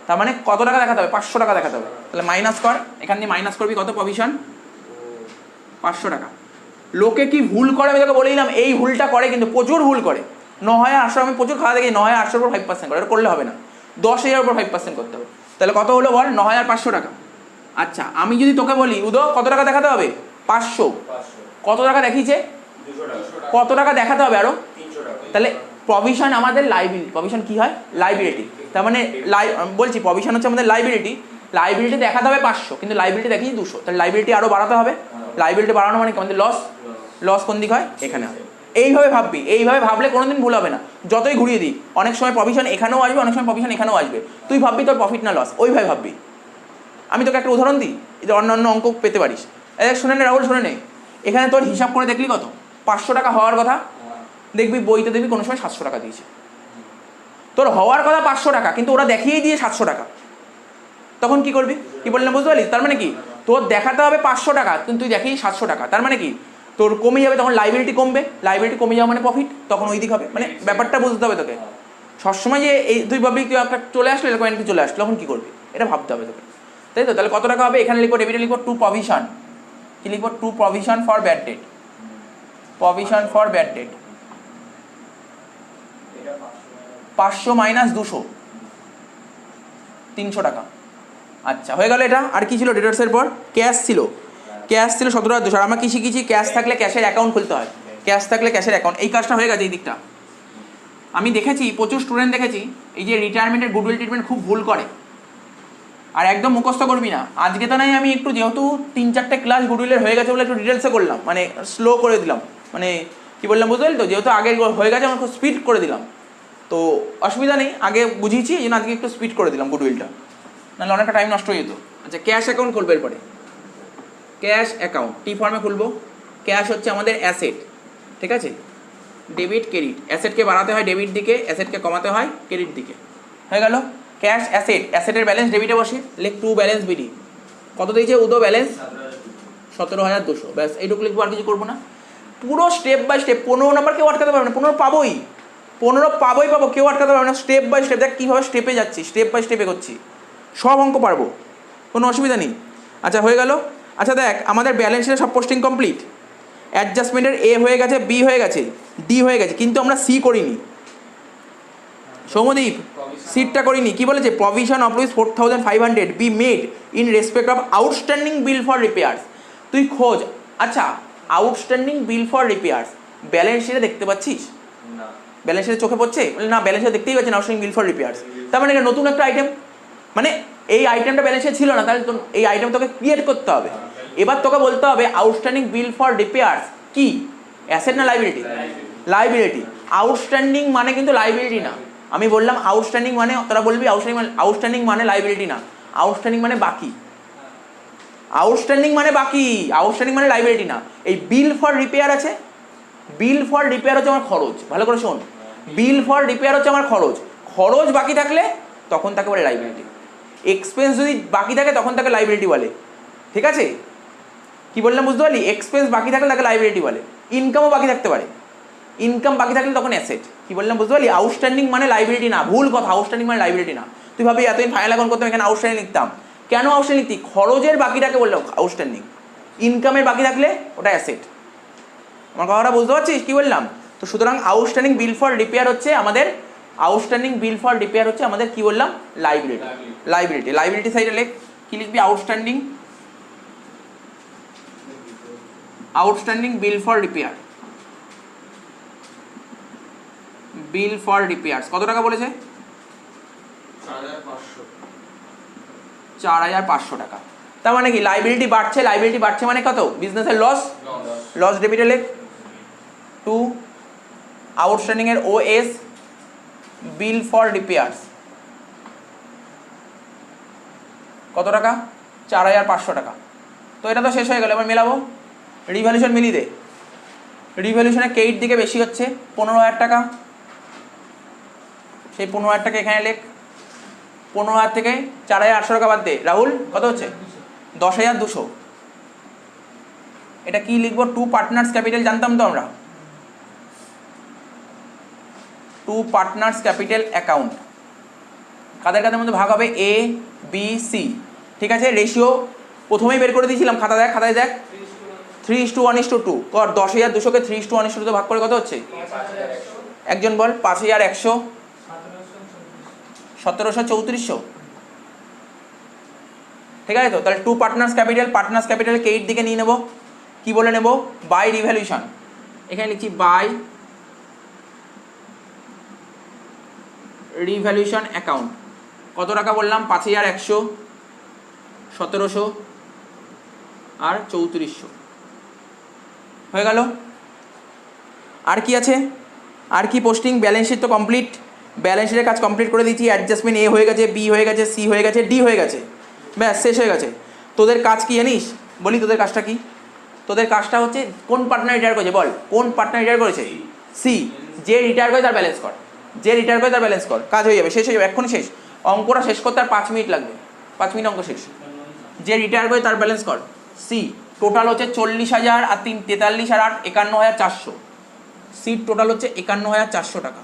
তার মানে কত টাকা দেখাতে হবে, 500 টাকা দেখাতে হবে, তাহলে মাইনাস কর, এখান দিয়ে মাইনাস করবি কত, প্রভিশন 500 টাকা। লোকে কি ভুল করে আমি তোকে বলে দিলাম, এই ভুলটা করে কিন্তু প্রচুর ভুল করে, 9,800 আমি প্রচুর খাওয়া দেখি, 9,800 উপর 5% করে, এটা করলে হবে না, 10,000 উপর 5% করতে হবে, তাহলে কত হলো বল, 9,500 টাকা। আচ্ছা আমি যদি তোকে বলি উদো কত টাকা দেখাতে হবে, 500, কত টাকা দেখিয়েছে, কত টাকা দেখাতে হবে আরও, তাহলে প্রভিশন আমাদের লাইবিলিটি, প্রভিশন কি হয়, লাইবিলিটি, তার মানে বলছি প্রভিশন হচ্ছে আমাদের লাইবিলিটি, লাইবিলিটি দেখাতে হবে 500, কিন্তু লাইবিলিটি দেখিয়েছি 200, তাহলে লাইবিলিটি আরও বাড়াতে হবে, লাইবিলিটি বাড়ানো মানে আমাদের লস, লস কোন দিক হয়, এখানে হয়। এইভাবে ভাববি, এইভাবে ভাবলে কোনোদিন ভুল হবে না, যতই ঘুরিয়ে দিই, অনেক সময় প্রভিশন এখানেও আসবে, অনেক সময় প্রভিশন এখানেও আসবে, তুই ভাববি তোর প্রফিট না লস, ওইভাবে ভাববি। আমি তোকে একটা উদাহরণ দিই, যে অন্যান্য অঙ্ক পেতে পারিস, শুনে নে রাহুল, শুনে নে, এখানে তোর হিসাব করে দেখলি কত, 500 টাকা হওয়ার কথা, দেখবি বইতে দেখবি কোনো সময় 700 টাকা দিয়েছে, তোর হওয়ার কথা 500 টাকা, কিন্তু ওরা দেখিয়েই দিয়ে 700 টাকা, তখন কি করবি, কি বললাম বুঝতে পারলি, তার মানে কি তোর দেখাতে হবে 500 টাকা, কিন্তু তুই দেখেই 700 টাকা, তার মানে কি তোর কমে যাবে, তখন লাইবিলিটি কমবে, লাইবিলিটি কমে যাওয়া মানে প্রফিট, তখন ওই দিক হবে, মানে ব্যাপারটা বুঝতে হবে তোকে। সবসময় যে এই তুই ভাববি তুই একটা চলে আসলো, এরকম এন্ট্রি চলে আসলো, তখন কী করবি, এটা ভাবতে হবে তোকে, তাই তো। তাহলে কত টাকা হবে, এখানে লিখবো ডেবিটে লিখবো টু প্রভিশন, কি লিখবো, to provision for bad debt, provision for bad debt 500 minus 200, 300 টাকা। আচ্ছা হয়ে গেল এটা। আর কি ছিল ডেটার্সের পর, ক্যাশ ছিল, ক্যাশ ছিল 17,200, আর আমরা কি শিখেছি, ক্যাশ থাকলে ক্যাশের অ্যাকাউন্ট খুলতে হয়, ক্যাশ থাকলে ক্যাশের অ্যাকাউন্ট, এই কাজটা হয়ে গেছে এই দিকটা। আমি দেখেছি প্রচুর স্টুডেন্ট দেখেছি এই যে রিটায়ারমেন্টের গুডউইল ট্রিটমেন্ট খুব ভুল করে, আর একদম মুখস্থ করবি না। আজকে তো নাই আমি একটু যেহেতু 3-4টে ক্লাস গুডউইলের হয়ে গেছে বলে একটু ডিটেলসে করলাম, মানে স্লো করে দিলাম, মানে কি বললাম বুঝতে পারলি তো, যেহেতু আগে হয়ে গেছে আমার খুব স্পিড করে দিলাম, তো অসুবিধা নেই, আগে বুঝিয়েছি এই জন্য আজকে একটু স্পিড করে দিলাম গুডউইলটা, নাহলে অনেকটা টাইম নষ্ট হয়ে যেত। আচ্ছা ক্যাশ অ্যাকাউন্ট খুলবে, এরপরে ক্যাশ অ্যাকাউন্ট টি ফর্মে খুলবো। ক্যাশ হচ্ছে আমাদের অ্যাসেট, ঠিক আছে, ডেবিট ক্রেডিট, অ্যাসেটকে বাড়াতে হয় ডেবিট দিকে, অ্যাসেটকে কমাতে হয় ক্রেডিট দিকে, হয়ে গেল। ক্যাশ অ্যাসেট, অ্যাসেটের ব্যালেন্স ডেবিটে বসে, লেখ টু ব্যালেন্স বিডি, কত দিয়েছে উদো ব্যালেন্স 17,200, ব্যাস এইটুকু লিখবো, আর কিছু করবো না। পুরো স্টেপ বাই স্টেপ, 15 নম্বর কেউ আটকাতে পারবে না, 15 পাবোই, 15 পাবো, কেউ আটকাতে পারবে না। স্টেপ বাই স্টেপ দেখ কীভাবে স্টেপে যাচ্ছি, স্টেপ বাই স্টেপে করছি, সব অঙ্ক পারবো, কোনো অসুবিধা নেই। আচ্ছা হয়ে গেল। আচ্ছা দেখ আমাদের ব্যালেন্সের সব পোস্টিং কমপ্লিট, অ্যাডজাস্টমেন্টের এ হয়ে গেছে, বি হয়ে গেছে, ডি হয়ে গেছে, কিন্তু আমরা সি করিনি, সৌমদীপ সিটটা করিনি, কি বলেছে? Provision of rupees 4500 be made in respect of outstanding bill for repairs. তুই খোঁজ। আচ্ছা, outstanding bill for repairs balance শিটে দেখতে পাচ্ছিস? না। ব্যালেন্স শিটে চোখে পড়ছে? না, ব্যালেন্স শিটে দেখতেই পাচ্ছেন আউটস্ট্যান্ডিং বিল ফর রিপেয়ার্স। তার মানে এটা নতুন একটা আইটেম, মানে এই আইটেমটা ব্যালেন্সে ছিল না, তাহলে এই আইটেম তোকে ক্রিয়েট করতে হবে। এবার তোকে বলতে হবে আউটস্ট্যান্ডিং বিল ফর রিপেয়ার্স কি, অ্যাসেট না লাইবিলিটি? লাইবিলিটি। আউটস্ট্যান্ডিং মানে কিন্তু লাইবিলিটি না। আমি বললাম আউটস্ট্যান্ডিং মানে, তোরা বলবি আউটস্ট্যান্ডিং মানে লাইবিলিটি না, আউটস্ট্যান্ডিং মানে বাকি। আউটস্ট্যান্ডিং মানে বাকি, আউটস্ট্যান্ডিং মানে লাইবিলিটি না। এই বিল ফর রিপেয়ার আছে, বিল ফর রিপেয়ার হচ্ছে আমার খরচ। ভালো করে শোন, বিল ফর রিপেয়ার হচ্ছে আমার খরচ। খরচ বাকি থাকলে তখন তাকে বলে লাইবিলিটি। এক্সপেন্স যদি বাকি থাকে তখন তাকে লাইবিলিটি বলে। ঠিক আছে, কি বললাম বুঝতে পারলি? এক্সপেন্স বাকি থাকলে তাকে লাইবিলিটি বলে। ইনকামও বাকি থাকতে পারে, ইনকাম বাকি থাকলে তখন অ্যাসেট। কি বললাম বুঝতে পারলি? আউটস্ট্যান্ডিং মানে লাইবিলিটি না, ভুল কথা। আউটস্ট্যান্ডিং মানে লাইবিলিটি না। তুই ভাবি এতদিন ফাইনাল অ্যাকাউন্ট করতাম, এখানে আউটস্ট্যান্ডিং লিখতাম। কেন আউটস্ট্যান্ডিং লিখতি? খরচের বাকিটাকে বললো আউটস্ট্যান্ডিং, ইনকামের বাকি থাকলে ওটা অ্যাসেট। আমার কথাটা বুঝতে পারছিস কি বললাম? তো সুতরাং আউটস্ট্যান্ডিং বিল ফর রিপেয়ার হচ্ছে আমাদের, আউটস্ট্যান্ডিং বিল ফর রিপেয়ার হচ্ছে আমাদের কি বললাম? লাইবিলিটি। লাইবিলিটি, লাইবিলিটি সাইডে লেখ, কি লিখবি? Outstanding, outstanding bill for repair. Bill for repairs কত টাকা বলেছে? 4500 টাকা। তার মানে কি লাইবিলিটি বাড়ছে, লাইবিলিটি বাড়ছে মানে কত? বিজনেসের লস, লস ডেবিটে লেখ। টু আউটস্ট্যান্ডিং এর ওএস বিল ফর রিপেয়ার্স কত টাকা? 4500 টাকা। তো এটা তো শেষ হয়ে গেল, এবার মেলাবো। রিভ্যালুয়েশন মিলিয়ে দে। রিভ্যালুয়েশনে কেইট দিকে বেশি হচ্ছে 15000 টাকা, সেই 15000 টাকা এখানে লেখ। 15000 থেকে 4800 টাকা বাদ দে। রাহুল কত হচ্ছে? 10200। এটা কি লিখবো? টু পার্টনার্স ক্যাপিটাল, জানতাম তো আমরা, টু পার্টনার্স ক্যাপিটাল অ্যাকাউন্ট। কাদের কাদের মধ্যে ভাগ হবে? এ বি সি। ঠিক আছে, রেশিও প্রথমেই বের করে দিয়েছিলাম, খাতা দেখ, খাতায় দেখ। 3:1:2 কর। 10200কে 3:1:2 ভাগ করে কত হচ্ছে? একজন বল। 5100, 1700, 3400। ঠিক আছে তো, তাহলে টু পার্টনার্স ক্যাপিটাল, পার্টনার্স ক্যাপিটালকে 8 দিকে নিয়ে নেবো। কি বলে নেব? By revaluation. এখানে লিখছি বাই রিভ্যালুয়েশন অ্যাকাউন্ট। কত টাকা বললাম? 5100, 1700 আর 3400 হয়ে গেল। আর কি আছে? আর কি পোস্টিং? ব্যালেন্স শিট তো কমপ্লিট, ব্যালেন্স শিটের কাজ কমপ্লিট করে দিয়েছি। অ্যাডজাস্টমেন্ট এ হয়ে গেছে, বি হয়ে গেছে, সি হয়ে গেছে, ডি হয়ে গেছে, ব্যাস শেষ হয়ে গেছে। তোদের কাজ কি জানিস? বলি তোদের কাজটা কি? তোদের কাজটা হচ্ছে, কোন পার্টনার রিটায়ার করেছে বল? কোন পার্টনার রিটায়ার করেছে? সি। যে রিটায়ার করে তার ব্যালেন্স কর, যে রিটায়ার করে তার ব্যালেন্স কর। কাজ হয়ে যাবে, শেষ হয়ে যাবে, এক্ষুনি শেষ। অঙ্কটা শেষ করতে আর 5 মিনিট লাগবে, 5 মিনিট অঙ্ক শেষ। যে রিটায়ার করে তার ব্যালেন্স কর। সি টোটাল হচ্ছে 40,000 আর 43 আর 8 51,400। সিট টোটাল হচ্ছে 51,400 টাকা।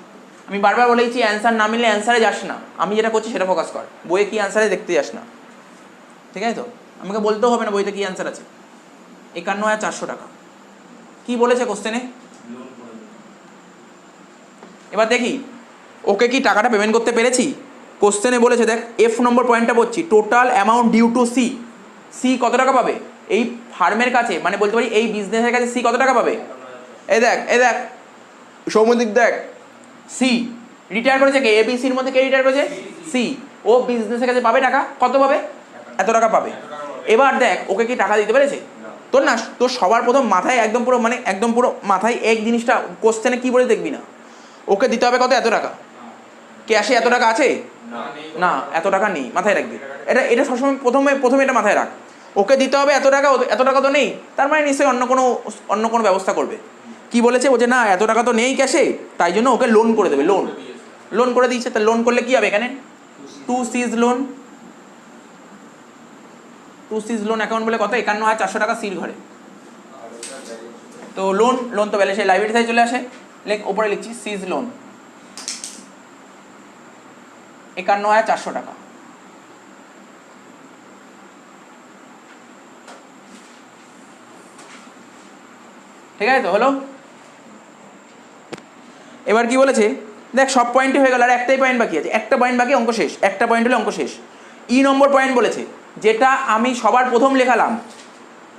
আমি বারবার বলেছি অ্যান্সার না মিললে অ্যান্সারে যাস না, আমি যেটা করছি সেটা ফোকাস কর, বইয়ে কি অ্যান্সারে দেখতে যাস না। ঠিক আছে তো, আমাকে বলতেও হবে না বইতে কি অ্যান্সার আছে। 51,400 টাকা। কি বলেছে কোশ্চেনে? এবার দেখি ওকে কি টাকাটা পেমেন্ট করতে পেরেছি। কোশ্চেনে বলেছে, দেখ এফ নম্বর পয়েন্টটা বলছি, total amount due to C. C কত টাকা পাবে? এই ফার্মের কাছে, মানে বলতে পারি এই বিজনেসের কাছে সি কত টাকা পাবে? এই দেখ, এই দেখ সৌমদিক, দেখ সি রিটায়ার করেছে কে? এ বি সির মধ্যে কে রিটায়ার করেছে? সি। ও বিজনেসের কাছে পাবে টাকা, কত পাবে? এত টাকা পাবে। এবার দেখ ওকে কি টাকা দিতে পেরেছে? তোর না, তোর সবার প্রথম মাথায় একদম পুরো, মানে একদম পুরো মাথায় এক জিনিসটা কোশ্চেনে কি বলে দেখবি না, ওকে দিতে হবে কত? এত টাকা। ক্যাশে এত টাকা আছে? না, এত টাকা নেই, মাথায় রাখবি এটা। এটা সবসময় প্রথমে এটা মাথায় রাখ। ওকে দিতে হবে এত টাকা, এত টাকা তো নেই, তার মানে নিশ্চয়ই অন্য কোনো ব্যবস্থা করবে। কি বলেছে? বলছে না এত টাকা তো নেই ক্যাশে, তাই জন্য ওকে লোন করে দেবে। লোন করে দিয়েছে। তা লোন করলে কি হবে? এখানে টু সিজ লোন, টু সিজ লোন অ্যাকাউন্ট বলে কত? 51,400 টাকা সির ঘরে। তো লোন তো ব্যালেন্সে লাইবিলিটি সাইডে চলে আসে। ওপরে লিখছি সিজ লোন 51,400 টাকা। ঠিক আছে তো, হলো। এবার কি বলেছে? দেখ সব পয়েন্টই হয়ে গেল, আর একটাই পয়েন্ট বাকি আছে, একটা পয়েন্ট বাকি, অঙ্ক শেষ, একটা পয়েন্ট হলে অঙ্ক শেষ। ই নম্বর পয়েন্ট বলেছে, যেটা আমি সবার প্রথম লেখালাম,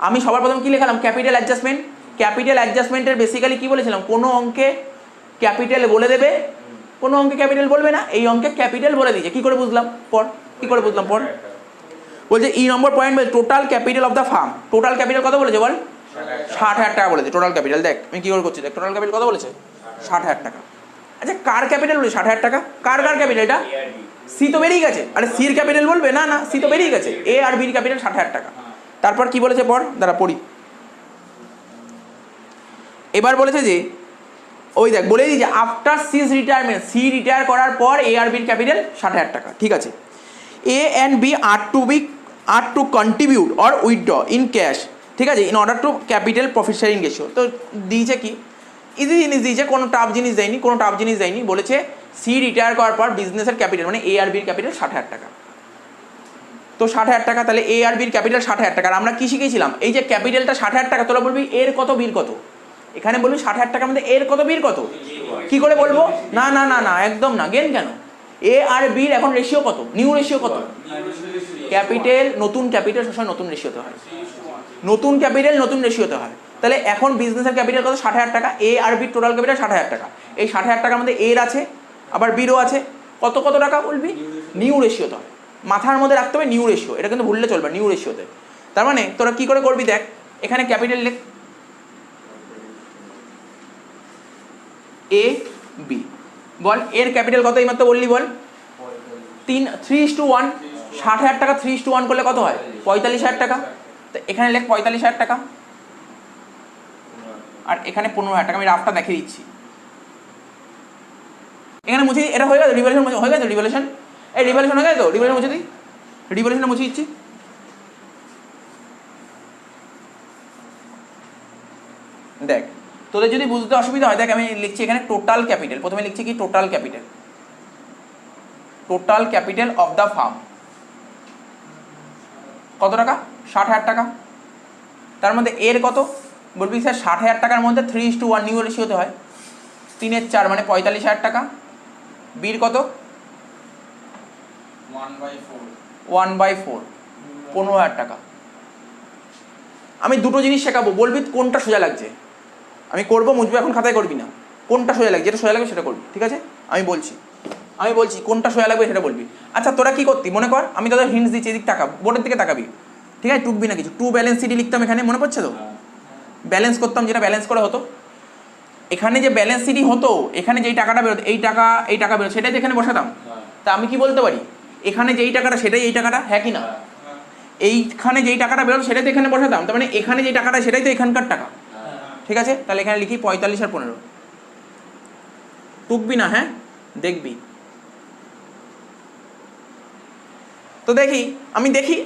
আমি সবার প্রথম কী লেখালাম, ক্যাপিটাল অ্যাডজাস্টমেন্ট। ক্যাপিটাল অ্যাডজাস্টমেন্টের বেসিক্যালি কী বলেছিলাম, কোনো অঙ্কে ক্যাপিটাল বলে দেবে, কোনো অঙ্কে ক্যাপিটাল বলবে না, এই অঙ্কে ক্যাপিটাল বলে দিয়েছে। কী করে বুঝলাম পর, কী করে বুঝলাম পর, বলছে ই নম্বর পয়েন্ট বলছে total capital of the farm. Total capital কত বলেছে বল, 60,000 টাকা বলেছে টোটাল ক্যাপিটাল। দেখ আমি কী করে করছি, দেখ টোটাল ক্যাপিটাল কত বলেছে, 60,000 টাকা। আচ্ছা কার ক্যাপিটাল বলেছে 60,000 টাকা, কার কার ক্যাপিটাল, এটা সি তো বেরিয়ে গেছে, আরে সির ক্যাপিটাল বলবে না, না সি তো বেরিয়ে গেছে, এ আর বির ক্যাপিটাল 60,000 টাকা। তারপর কি বলেছে পর, দাঁড়া পড়ি। এবার বলেছে যে ওই দেখ বলে দিই যে আফটার সিজ রিটায়ারমেন্ট, সি রিটায়ার করার পর এ আর বির ক্যাপিটাল 60,000 টাকা, ঠিক আছে। A and B are to contribute or withdraw in cash, ঠিক আছে, in order to capital profit sharing ratio. তো দিয়েছে কি, ইজি জিনিস দিয়েছে, কোনো টাফ জিনিস দেয়নি, কোনো টাফ জিনিস দেয়নি। বলেছে সি রিটায়ার করার পর বিজনেসের ক্যাপিটাল মানে এ আর বির ক্যাপিটাল 60,000 টাকা। তো 60,000 টাকা, তাহলে এ আর বির ক্যাপিটাল 60,000 টাকা। আর আমরা কি শিখেছিলাম, এই যে ক্যাপিটালটা 60,000 টাকা, তোরা বলবি এর কত বির কত, এখানে বলবি 60,000 টাকার মধ্যে এর কত বির কত, কি করে বলবো, না না না না একদম না, গেন কেন, এ আর বির এখন রেশিও কত, নিউ রেশিও কত, ক্যাপিটাল নতুন ক্যাপিটাল সবসময় নতুন রেশিওতে হয়, নতুন ক্যাপিটাল নতুন রেশিওতে হয়। তাহলে এখন বিজনেসের ক্যাপিটাল কত, 60,000 টাকা, এ আর বির টোটাল ক্যাপিটাল 60,000 টাকা। এই 60,000 টাকার মধ্যে এর আছে আবার বিরও আছে, কত কত টাকা বলবি, নিউ রেশিওতে হয়, মাথার মধ্যে রাখতে হবে নিউ রেশিও, এটা কিন্তু ভুললে চলবে, নিউ রেশিওতে। তার মানে তোরা কি করে করবি, দেখ এখানে ক্যাপিটাল লেখ এ বি, বল এর ক্যাপিটাল কত, এইমাত্র বললি বল 3:1, 60,000 টাকা 3:1 করলে কত হয়, 45,000 টাকা। তো এখানে লেখ 45,000 টাকা, আর এখানে 15,000 টাকা। আমি রাফটা দেখিয়ে দিচ্ছি, এখানে মুছে, এটা হয়ে গেল রিভ্যালুয়েশন, হয়ে গেছে রিভ্যালুয়েশন, এই রিভ্যালুয়েশন হয়ে গেছে তো, রিভ্যালুয়েশন মুছে দিই, রিভ্যালুয়েশনটা মুছে দিচ্ছি। দেখ তোদের যদি বুঝতে অসুবিধা হয়, দেখ আমি লিখছি এখানে টোটাল ক্যাপিটাল, প্রথমে লিখছি কি total capital, total capital of the farm কত টাকা, 60,000 টাকা। তার মধ্যে এর কত বলবি স্যার, 60,000 টাকার মধ্যে 3:1 নিউ রেশিওতে হয়, 3/4 মানে 45,000 টাকা। বির কত, 1/4 15,000 টাকা। আমি দুটো জিনিস শেখাবো, বলবি কোনটা সোজা লাগছে, আমি করবো, মুছবো, এখন খাতায় করবি না, কোনটা সোজা লাগছে, যেটা সোজা লাগবে সেটা করবি, ঠিক আছে। আমি বলছি কোনটা সোজা লাগবে সেটা বলবি। আচ্ছা তোরা কি করতি, মনে কর আমি তোদের হিন্টস দিচ্ছি, এদিক টাকা, বোর্ডের দিকে তাকাবি, ঠিক আছে, টুকবি না কিছু। টু ব্যালেন্স সিটি লিখতাম এখানে, মনে পড়ছে তো, ব্যালেন্স করতাম, যেটা ব্যালেন্স করে হতো, এখানে যে ব্যালেন্স সিটি হতো, এখানে যেই টাকাটা বেরোতো, এই টাকা বেরোতো, সেটাই তো এখানে বসাতাম। তা আমি কি বলতে পারি, এখানে যেই টাকাটা সেটাই এই টাকাটা, হ্যাঁ কি না, এইখানে যেই টাকাটা বেরোতো সেটাই তো এখানে বসাতাম, তার মানে এখানে যেই টাকাটা সেটাই তো এখানকার টাকা, ঠিক আছে। তাহলে এখানে লিখি 45 আর 15, টুকবি না, হ্যাঁ দেখবি। তো আমি দেখি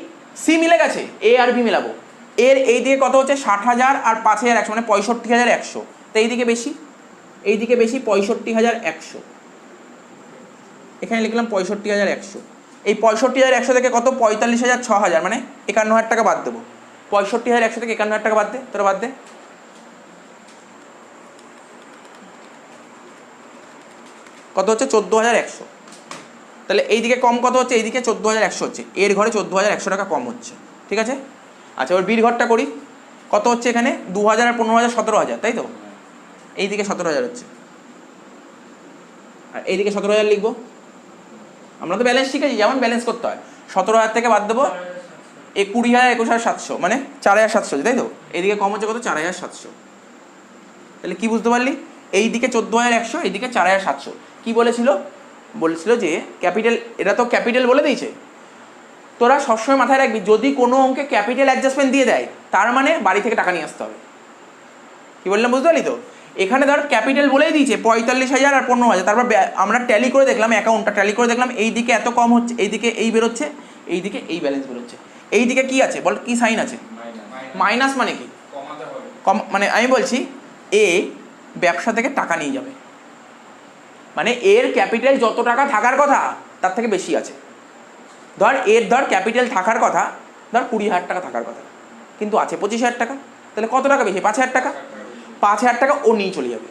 সি মিলে গেছে, এ আর বি মিলাবো, এর এই দিকে কত হচ্ছে 60,000 আর 5,100 মানে 65,100, তো এইদিকে বেশি, এইদিকে বেশি 65,100, এখানে লিখলাম 65,100। এই 65,100 থেকে কত, 45,000 6,000 মানে 51,000 টাকা বাদ দেবো, 65,100 থেকে 51,000 টাকা বাদ দে, তোরা বাদ দে, কত হচ্ছে 14,100। তাহলে এইদিকে কম কত হচ্ছে, এইদিকে 14,100 হচ্ছে, এর ঘরে 14,100 টাকা কম হচ্ছে, ঠিক আছে। আচ্ছা এবার বির ঘরটা করি, কত হচ্ছে এখানে 2,000 আর 15,000 17,000, তাই তো, এইদিকে 17,000 হচ্ছে, আর এইদিকে 17,000 লিখবো। আমরা তো ব্যালেন্স শিখেছি, যেমন ব্যালেন্স করতে হয়, 17,000 থেকে বাদ দেবো 20,000 21,700 মানে 4,700, তাই তো, এইদিকে কম হচ্ছে কত, 4,700। তাহলে কি বুঝতে পারলি, এইদিকে 14,100, এইদিকে 4,700। কি বলেছিল যে ক্যাপিটাল, এটা তো ক্যাপিটাল বলে দিয়েছে। তোরা সবসময় মাথায় রাখবি, যদি কোনো অঙ্কে ক্যাপিটাল অ্যাডজাস্টমেন্ট দিয়ে দেয়, তার মানে বাড়ি থেকে টাকা নিয়ে আসতে হবে। কি বললাম বুঝতে পারলি তো, এখানে ধর ক্যাপিটাল বলেই দিয়েছে 45,000 আর 15,000, তারপর আমরা ট্যালি করে দেখলাম, অ্যাকাউন্টটা ট্যালি করে দেখলাম, এইদিকে এত কম হচ্ছে, এইদিকে এই বেরোচ্ছে, এইদিকে এই ব্যালেন্স বেরোচ্ছে, এইদিকে কি আছে বল, কি সাইন আছে, মাইনাস, মানে কি কম, মানে আমি বলছি এ ব্যবসা থেকে টাকা নিয়ে যাবে, মানে এর ক্যাপিটাল যত টাকা থাকার কথা তার থেকে বেশি আছে। ধর ক্যাপিটাল থাকার কথা, ধর 20,000 টাকা থাকার কথা, কিন্তু আছে 25,000 টাকা, তাহলে কত টাকা বেশি, 5,000 টাকা, 5,000 টাকা ও নিয়ে চলে যাবে।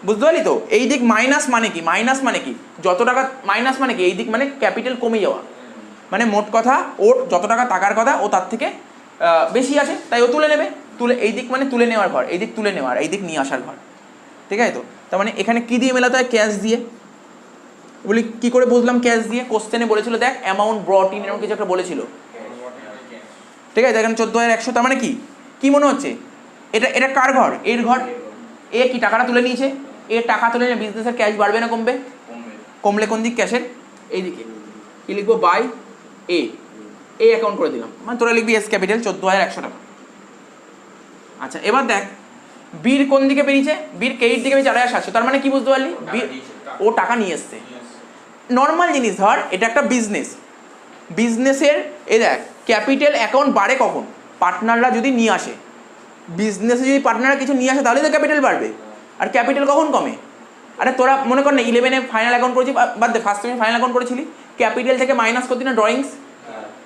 বুঝতে পারলি তো? এই দিক মাইনাস মানে কি, মাইনাস মানে কি যত টাকা, মাইনাস মানে কি এই দিক মানে ক্যাপিটাল কমে যাওয়া, মানে মোট কথা ওর যত টাকা থাকার কথা ও তার থেকে বেশি আছে, তাই ও তুলে নেবে। তুলে এই দিক মানে তুলে নেওয়ার ঘর, এই দিক তুলে নেওয়ার, এই দিক নিয়ে আসার ঘর, ঠিক আছে তো? তার মানে এখানে কি দিয়ে মেলাতে হয়? ক্যাশ দিয়ে। বলি কি করে বুঝলাম ক্যাশ দিয়ে? কোশ্চেনে বলেছিল দেখ অ্যামাউন্ট ব্রট ইন এরকম কিছু একটা বলেছিল, ঠিক আছে? এখানে 14,100, তার মানে কি কি মনে হচ্ছে? এটা এটা কার ঘর? এর ঘর। এ কি টাকাটা তুলে নিয়েছে, এ টাকা তুলে নিয়ে বিজনেসের ক্যাশ বাড়বে না কমবে? কমলে কোন দিক ক্যাশের? এই দিকে। কি লিখবো? বাই এ, এ অ্যাকাউন্ট করে দিলাম, মানে তোরা লিখবি এস ক্যাপিটাল 14,100 টাকা। আচ্ছা এবার দেখ বীর কোন দিকে বেরিয়েছে? বীর ক্রেডিট দিকে 4,700, তার মানে কি বুঝতে পারলি? বীর ও টাকা নিয়ে এসছে। নর্মাল জিনিস ধর, এটা একটা বিজনেস, বিজনেসের এ দেখ ক্যাপিটাল অ্যাকাউন্ট বাড়ে কখন? পার্টনাররা যদি নিয়ে আসে। বিজনেসে যদি পার্টনাররা কিছু নিয়ে আসে তাহলে তো ক্যাপিটাল বাড়বে। আর ক্যাপিটাল কখন কমে? আরে তোরা মনে কর না 11-এ ফাইনাল অ্যাকাউন্ট করেছি, বাদ দে ফার্স্ট টাইমে ফাইনাল অ্যাকাউন্ট করেছিলি, ক্যাপিটাল থেকে মাইনাস করতি না ড্রয়িংস?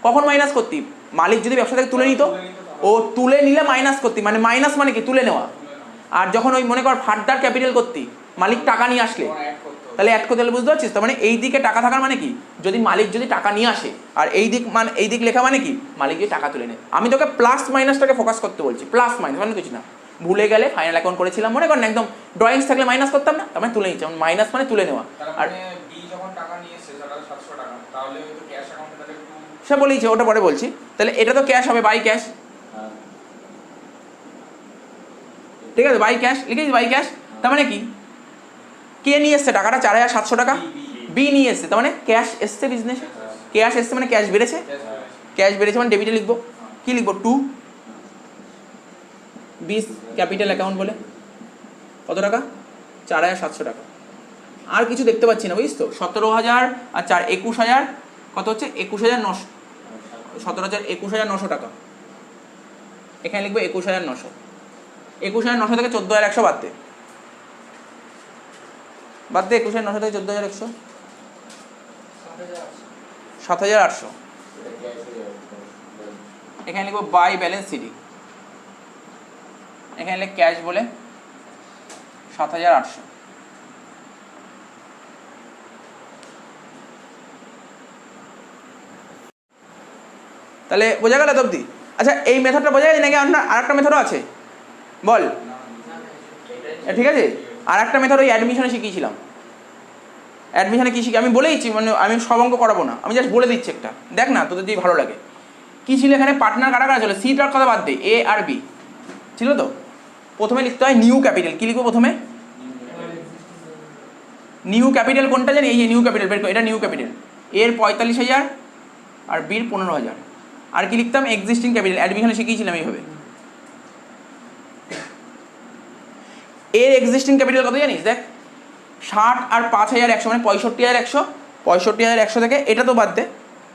কখন মাইনাস করতি? মালিক যদি ব্যবসা থেকে তুলে নিত, ও তুলে নিলে মাইনাস করতি, মানে মাইনাস মানে কি তুলে নেওয়া। আর যখন ওই মনে কর ফার্দার ক্যাপিটাল করতি, মালিক টাকা নিয়ে আসলে, তাহলে অ্যাড করতে হলে বুঝতে পারছিস? তার মানে এই দিকে টাকা থাকার মানে কি? যদি মালিক যদি টাকা নিয়ে আসে, আর এই দিক মানে এই দিক লেখা মানে কি? মালিক যদি টাকা তুলে নেয়। আমি তোকে প্লাস মাইনাসটাকে ফোকাস করতে বলছি, প্লাস মাইনাস মানে কিছু না। ভুলে গেলে ফাইনাল অ্যাকাউন্ট করেছিলাম মনে কর না, একদম ড্রয়িংস থাকলে মাইনাস করতাম না, তার মানে তুলে নিচ্ছি, মাইনাস মানে তুলে নেওয়া। আর সে বলেইছে, ওটা পরে বলছি। তাহলে এটা তো ক্যাশ হবে, বাই ক্যাশ, ঠিক আছে? বাই ক্যাশ লিখেছি, বাই ক্যাশ। তার মানে কি কে নিয়ে এসছে টাকাটা? 4,700 টাকা বি নিয়ে এসছে, তার মানে ক্যাশ এসছে বিজনেসে। ক্যাশ এসছে মানে ক্যাশ বেড়েছে, ক্যাশ বেড়েছে মানে ডেবিটে লিখবো। কি লিখবো? টু বিস ক্যাপিটাল অ্যাকাউন্ট বলে কত টাকা? 4,700 টাকা। আর কিছু দেখতে পাচ্ছি না, বুঝিস তো? 17,000 আর 4 21,000 কত হচ্ছে? 21,900, 17,000 21,900 টাকা। এখানে লিখবো 21,900। 21,900 থেকে 14,100 বাদ দে, বাদ দে 21,900 থেকে 14,100, 7,800। এখানে লিখবো বাই ব্যালেন্স সিডি, এখানে লিখ ক্যাশ বলে 7,800। তাহলে বোঝা গেল তো অবধি? আচ্ছা এই মেথডটা বোঝা গেছে নাকি আপনার আর একটা মেথডও আছে? বল। ঠিক আছে, আর একটা মেথড ওই অ্যাডমিশনে শিখিয়েছিলাম। অ্যাডমিশনে কী শিখি আমি বলেইছি, মানে আমি সব অঙ্ক করাবো না, আমি জাস্ট বলে দিচ্ছি একটা, দেখ না তোদের যদি ভালো লাগে। কী ছিল এখানে? পার্টনার কারা কারা ছিল? সিটার কথা বাদ দে, এ আর বি ছিল তো। প্রথমে লিখতে হয় নিউ ক্যাপিটাল। কী লিখবো প্রথমে? নিউ ক্যাপিটাল কোনটা জানি? এই যে নিউ ক্যাপিটাল বের করে, এটা নিউ ক্যাপিটাল। এর 45,000 আর বির 15,000। আর কি লিখতাম? Existing capital. অ্যাডমিশনে শিখিয়েছিলাম এইভাবে। এর এক্সিস্টিং ক্যাপিটাল কত জানিস? দেখ 60 আর 5,100 মানে 65,100। 65,100 থেকে এটা তো বাদ দে,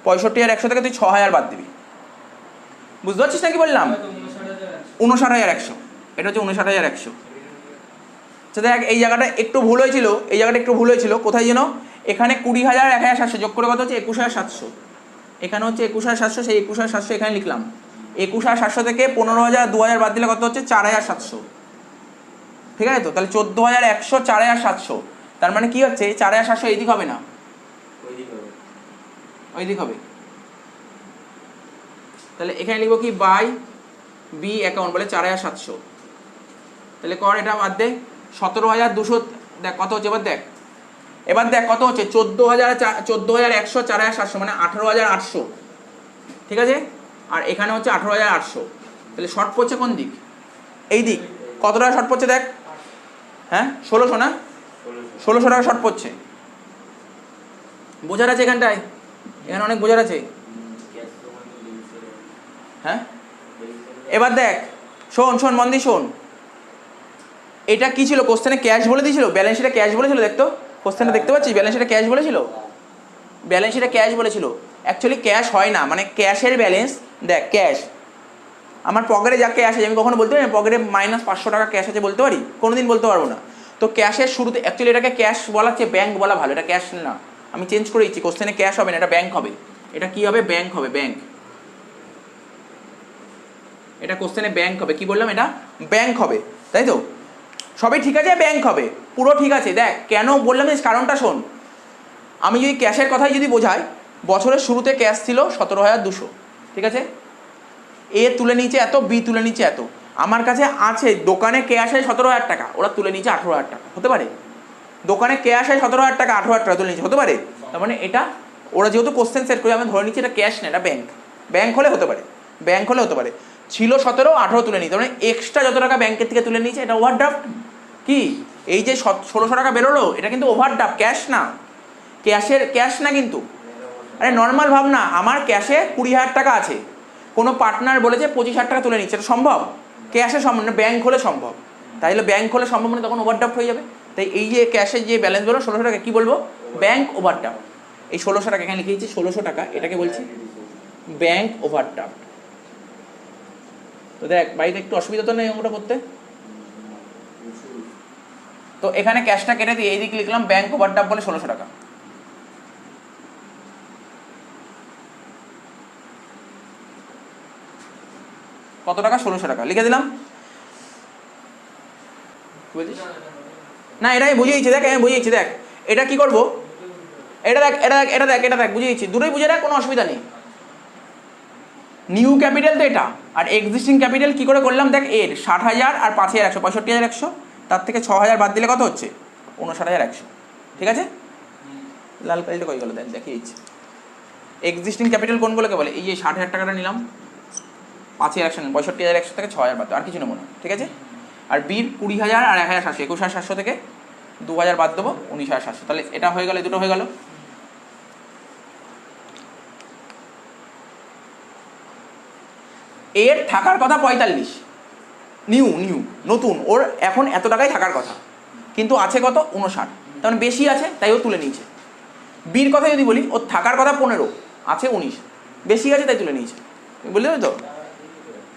65,100 থেকে তুই 6,000 বাদ দিবি। বুঝতে পারছিস না কি বললাম? 59,100, এটা হচ্ছে 59,100। আচ্ছা দেখ এই জায়গাটা একটু ভুল হয়েছিল, এই জায়গাটা একটু ভুল হয়েছিল। কোথায় যেন? এখানে 20,000 1,700 যোগ করে কত হচ্ছে? 21,700। এখানে হচ্ছে 21,700, সেই 21,700 এখানে লিখলাম। 21,700 থেকে 15,000 2,000 বাদ দিলে কত হচ্ছে? 4,700। ঠিক আছে তো? তাহলে 14,100 4,700, তার মানে কি হচ্ছে? 4,700 এই দিক হবে না, ওই দিক হবে। তাহলে এখানে লিখবো কি? বাই বি অ্যাকাউন্ট বলে 4,700। তাহলে কর এটা বাদ দে, 17,200 দেখ কত হচ্ছে এবার দেখ, এবার দেখ কত হচ্ছে? 14,100 4,700 মানে 18,800, ঠিক আছে? আর এখানে হচ্ছে 18,800। তাহলে শর্ট পড়ছে কোন দিক? এই দিক। কত টাকা শর্ট পড়ছে দেখ? হ্যাঁ 1600 না? 1600 টাকা শর্ট পড়ছে। বোঝার আছে এখানটায়, এখানে অনেক বোঝার আছে। হ্যাঁ এবার দেখ, শোন শোন মন দিয়ে শোন। এটা কি ছিল? কোশ্চেনে ক্যাশ বলে দিয়েছিল, ব্যালেন্স শিটে ক্যাশ বলেছিল। দেখতো কোশ্চেনটা দেখতে পাচ্ছিস? ব্যালেন্স শিটে ক্যাশ বলেছিল, ব্যালেন্স শিটে ক্যাশ বলেছিল। অ্যাকচুয়ালি ক্যাশ হয় না, মানে ক্যাশের ব্যালেন্স দেখ, ক্যাশ আমার পকেটে যা ক্যাশ আছে আমি কখনো বলতে পারি পকেটে -500 টাকা ক্যাশ আছে বলতে পারি? কোনোদিন বলতে পারবো না। তো ক্যাশের শুরুতে অ্যাকচুয়ালি এটাকে ক্যাশ বলার চেয়ে ব্যাংক বলা ভালো। এটা ক্যাশ না, আমি চেঞ্জ করে দিচ্ছি। কোশ্চেনে ক্যাশ হবে না, এটা ব্যাংক হবে। এটা কি হবে? ব্যাংক হবে, ব্যাংক। এটা কোশ্চেনে ব্যাংক হবে। কি বললাম? এটা ব্যাংক হবে, তাই তো? সবই ঠিক আছে, ব্যাংক হবে, পুরো ঠিক আছে। দেখ কেন বললাম যে কারণটা শোন, আমি যদি ক্যাশের কথাই যদি বোঝাই, বছরের শুরুতে ক্যাশ ছিল 17,200, ঠিক আছে, এ তুলে নিচে এত, বি তুলে নিচে এত, আমার কাছে আছে দোকানে ক্যাশ হয় 17,000 টাকা, ওরা তুলে নিচে 18,000 টাকা, হতে পারে? দোকানে ক্যাশ হয় 17,000 টাকা, 18,000 টাকা তুলে নিচে, হতে পারে? তার মানে এটা ওরা যেহেতু কোশ্চেন সেট করে, আমি ধরে নিচ্ছি এটা ক্যাশ না, এটা ব্যাংক। ব্যাংক হলে হতে পারে, ব্যাংক হলে হতে পারে। ছিল 17, 18 তুলে নিতে, মানে এক্সট্রা যত টাকা ব্যাংকের থেকে তুলে নিয়েছে এটা ওভারড্রাফট। কি এই যে 1600 টাকা বেরোলো, এটা কিন্তু ওভারড্রাফট, ক্যাশ না, ক্যাশ না কিন্তু। আরে নর্মাল ভাব না, আমার ক্যাশে 20,000 টাকা আছে, কোনো পার্টনার বলেছে 25,000 টাকা তুলে নিচ্ছে, এটা সম্ভব? ক্যাশে সম্ভব না, ব্যাংক হলে সম্ভব। তাইলে ব্যাংক হলে সম্ভব মানে তখন ওভারড্রাফট হয়ে যাবে। তাই এই যে ক্যাশের যে ব্যালেন্স বেরো 1600 টাকা, কী বলবো? Bank overdraft. এই 1600 টাকা এখানে লিখেছি, 1600 টাকা, এটাকে বলছি ব্যাংক ওভারড্রাফট। তো দেখ বাড়িতে একটু অসুবিধা তো নেই অঙ্কটা করতে। তো এখানে ক্যাশটা কেটে দিয়ে এইদিকে লিখলাম ব্যাংক ওভারড্রাফট বলে 1600 টাকা। কত টাকা? 1600 টাকা লিখে দিলাম। না, এটাই বুঝিয়েছি, দেখ আমি বুঝিয়েছি। দেখ এটা কি করবো, এটা দেখ, এটা দেখ বুঝিয়েছি, দুটোই বুঝে দেখ, কোনো অসুবিধা নেই। নিউ ক্যাপিটাল তো এটা, আর এক্সিস্টিং ক্যাপিটাল কি করে করলাম দেখ, এর 60,000 আর 5,100, 65,100, তার থেকে 6,000 বাদ দিলে কত হচ্ছে? 59,100, ঠিক আছে? লাল কালিটা কই গেল? দেখ দেখিয়েছি। এক্সিস্টিং ক্যাপিটাল কোনগুলোকে বলে? এই যে 60,000 টাকাটা নিলাম, 5,100 নিলাম, 65,100 থেকে 6,000 বাদ, আর কিছু নেবো না, ঠিক আছে? আর বির 20,000 আর 1,700, 21,700 থেকে 2,000 বাদ দেবো, 19,700। তাহলে এটা হয়ে গেল, দুটো হয়ে গেল। এর থাকার কথা 45, নিউ নতুন, ওর এখন এত টাকাই থাকার কথা, কিন্তু আছে কত? 59, তার মানে বেশি আছে, তাই ও তুলে নিয়েছে। বির কথা যদি বলি, ওর থাকার কথা 15, আছে 19, বেশি আছে তাই তুলে নিয়েছে, বুঝলে তো?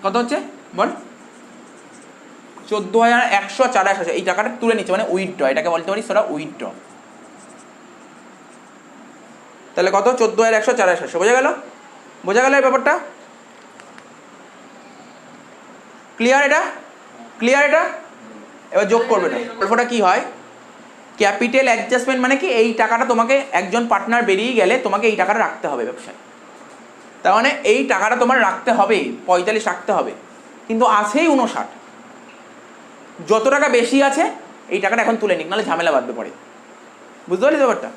কত হচ্ছে বল? 14,100, 4,100, এই টাকাটা তুলে নিচ্ছে, মানে উইথড্র, এটাকে বলতে পারি সেটা উইথড্র। তাহলে কত? 14,100, 4,100, বোঝা গেল? বোঝা গেল এই ব্যাপারটা? ক্লিয়ার এটা? ক্লিয়ার এটা? এবার যোগ করবে না। গল্পটা কি হয়, ক্যাপিটাল অ্যাডজাস্টমেন্ট মানে কি, এই টাকাটা তোমাকে, একজন পার্টনার বেরিয়ে গেলে তোমাকে এই টাকাটা রাখতে হবে ব্যবসায়। তার মানে এই টাকাটা তোমার রাখতে হবে, 45 রাখতে হবে, কিন্তু আছেই 59। যত টাকা বেশি আছে এই টাকাটা এখন তুলে নিক, নাহলে ঝামেলা বাঁধবে পড়ে, বুঝতে পারলি ব্যাপারটা?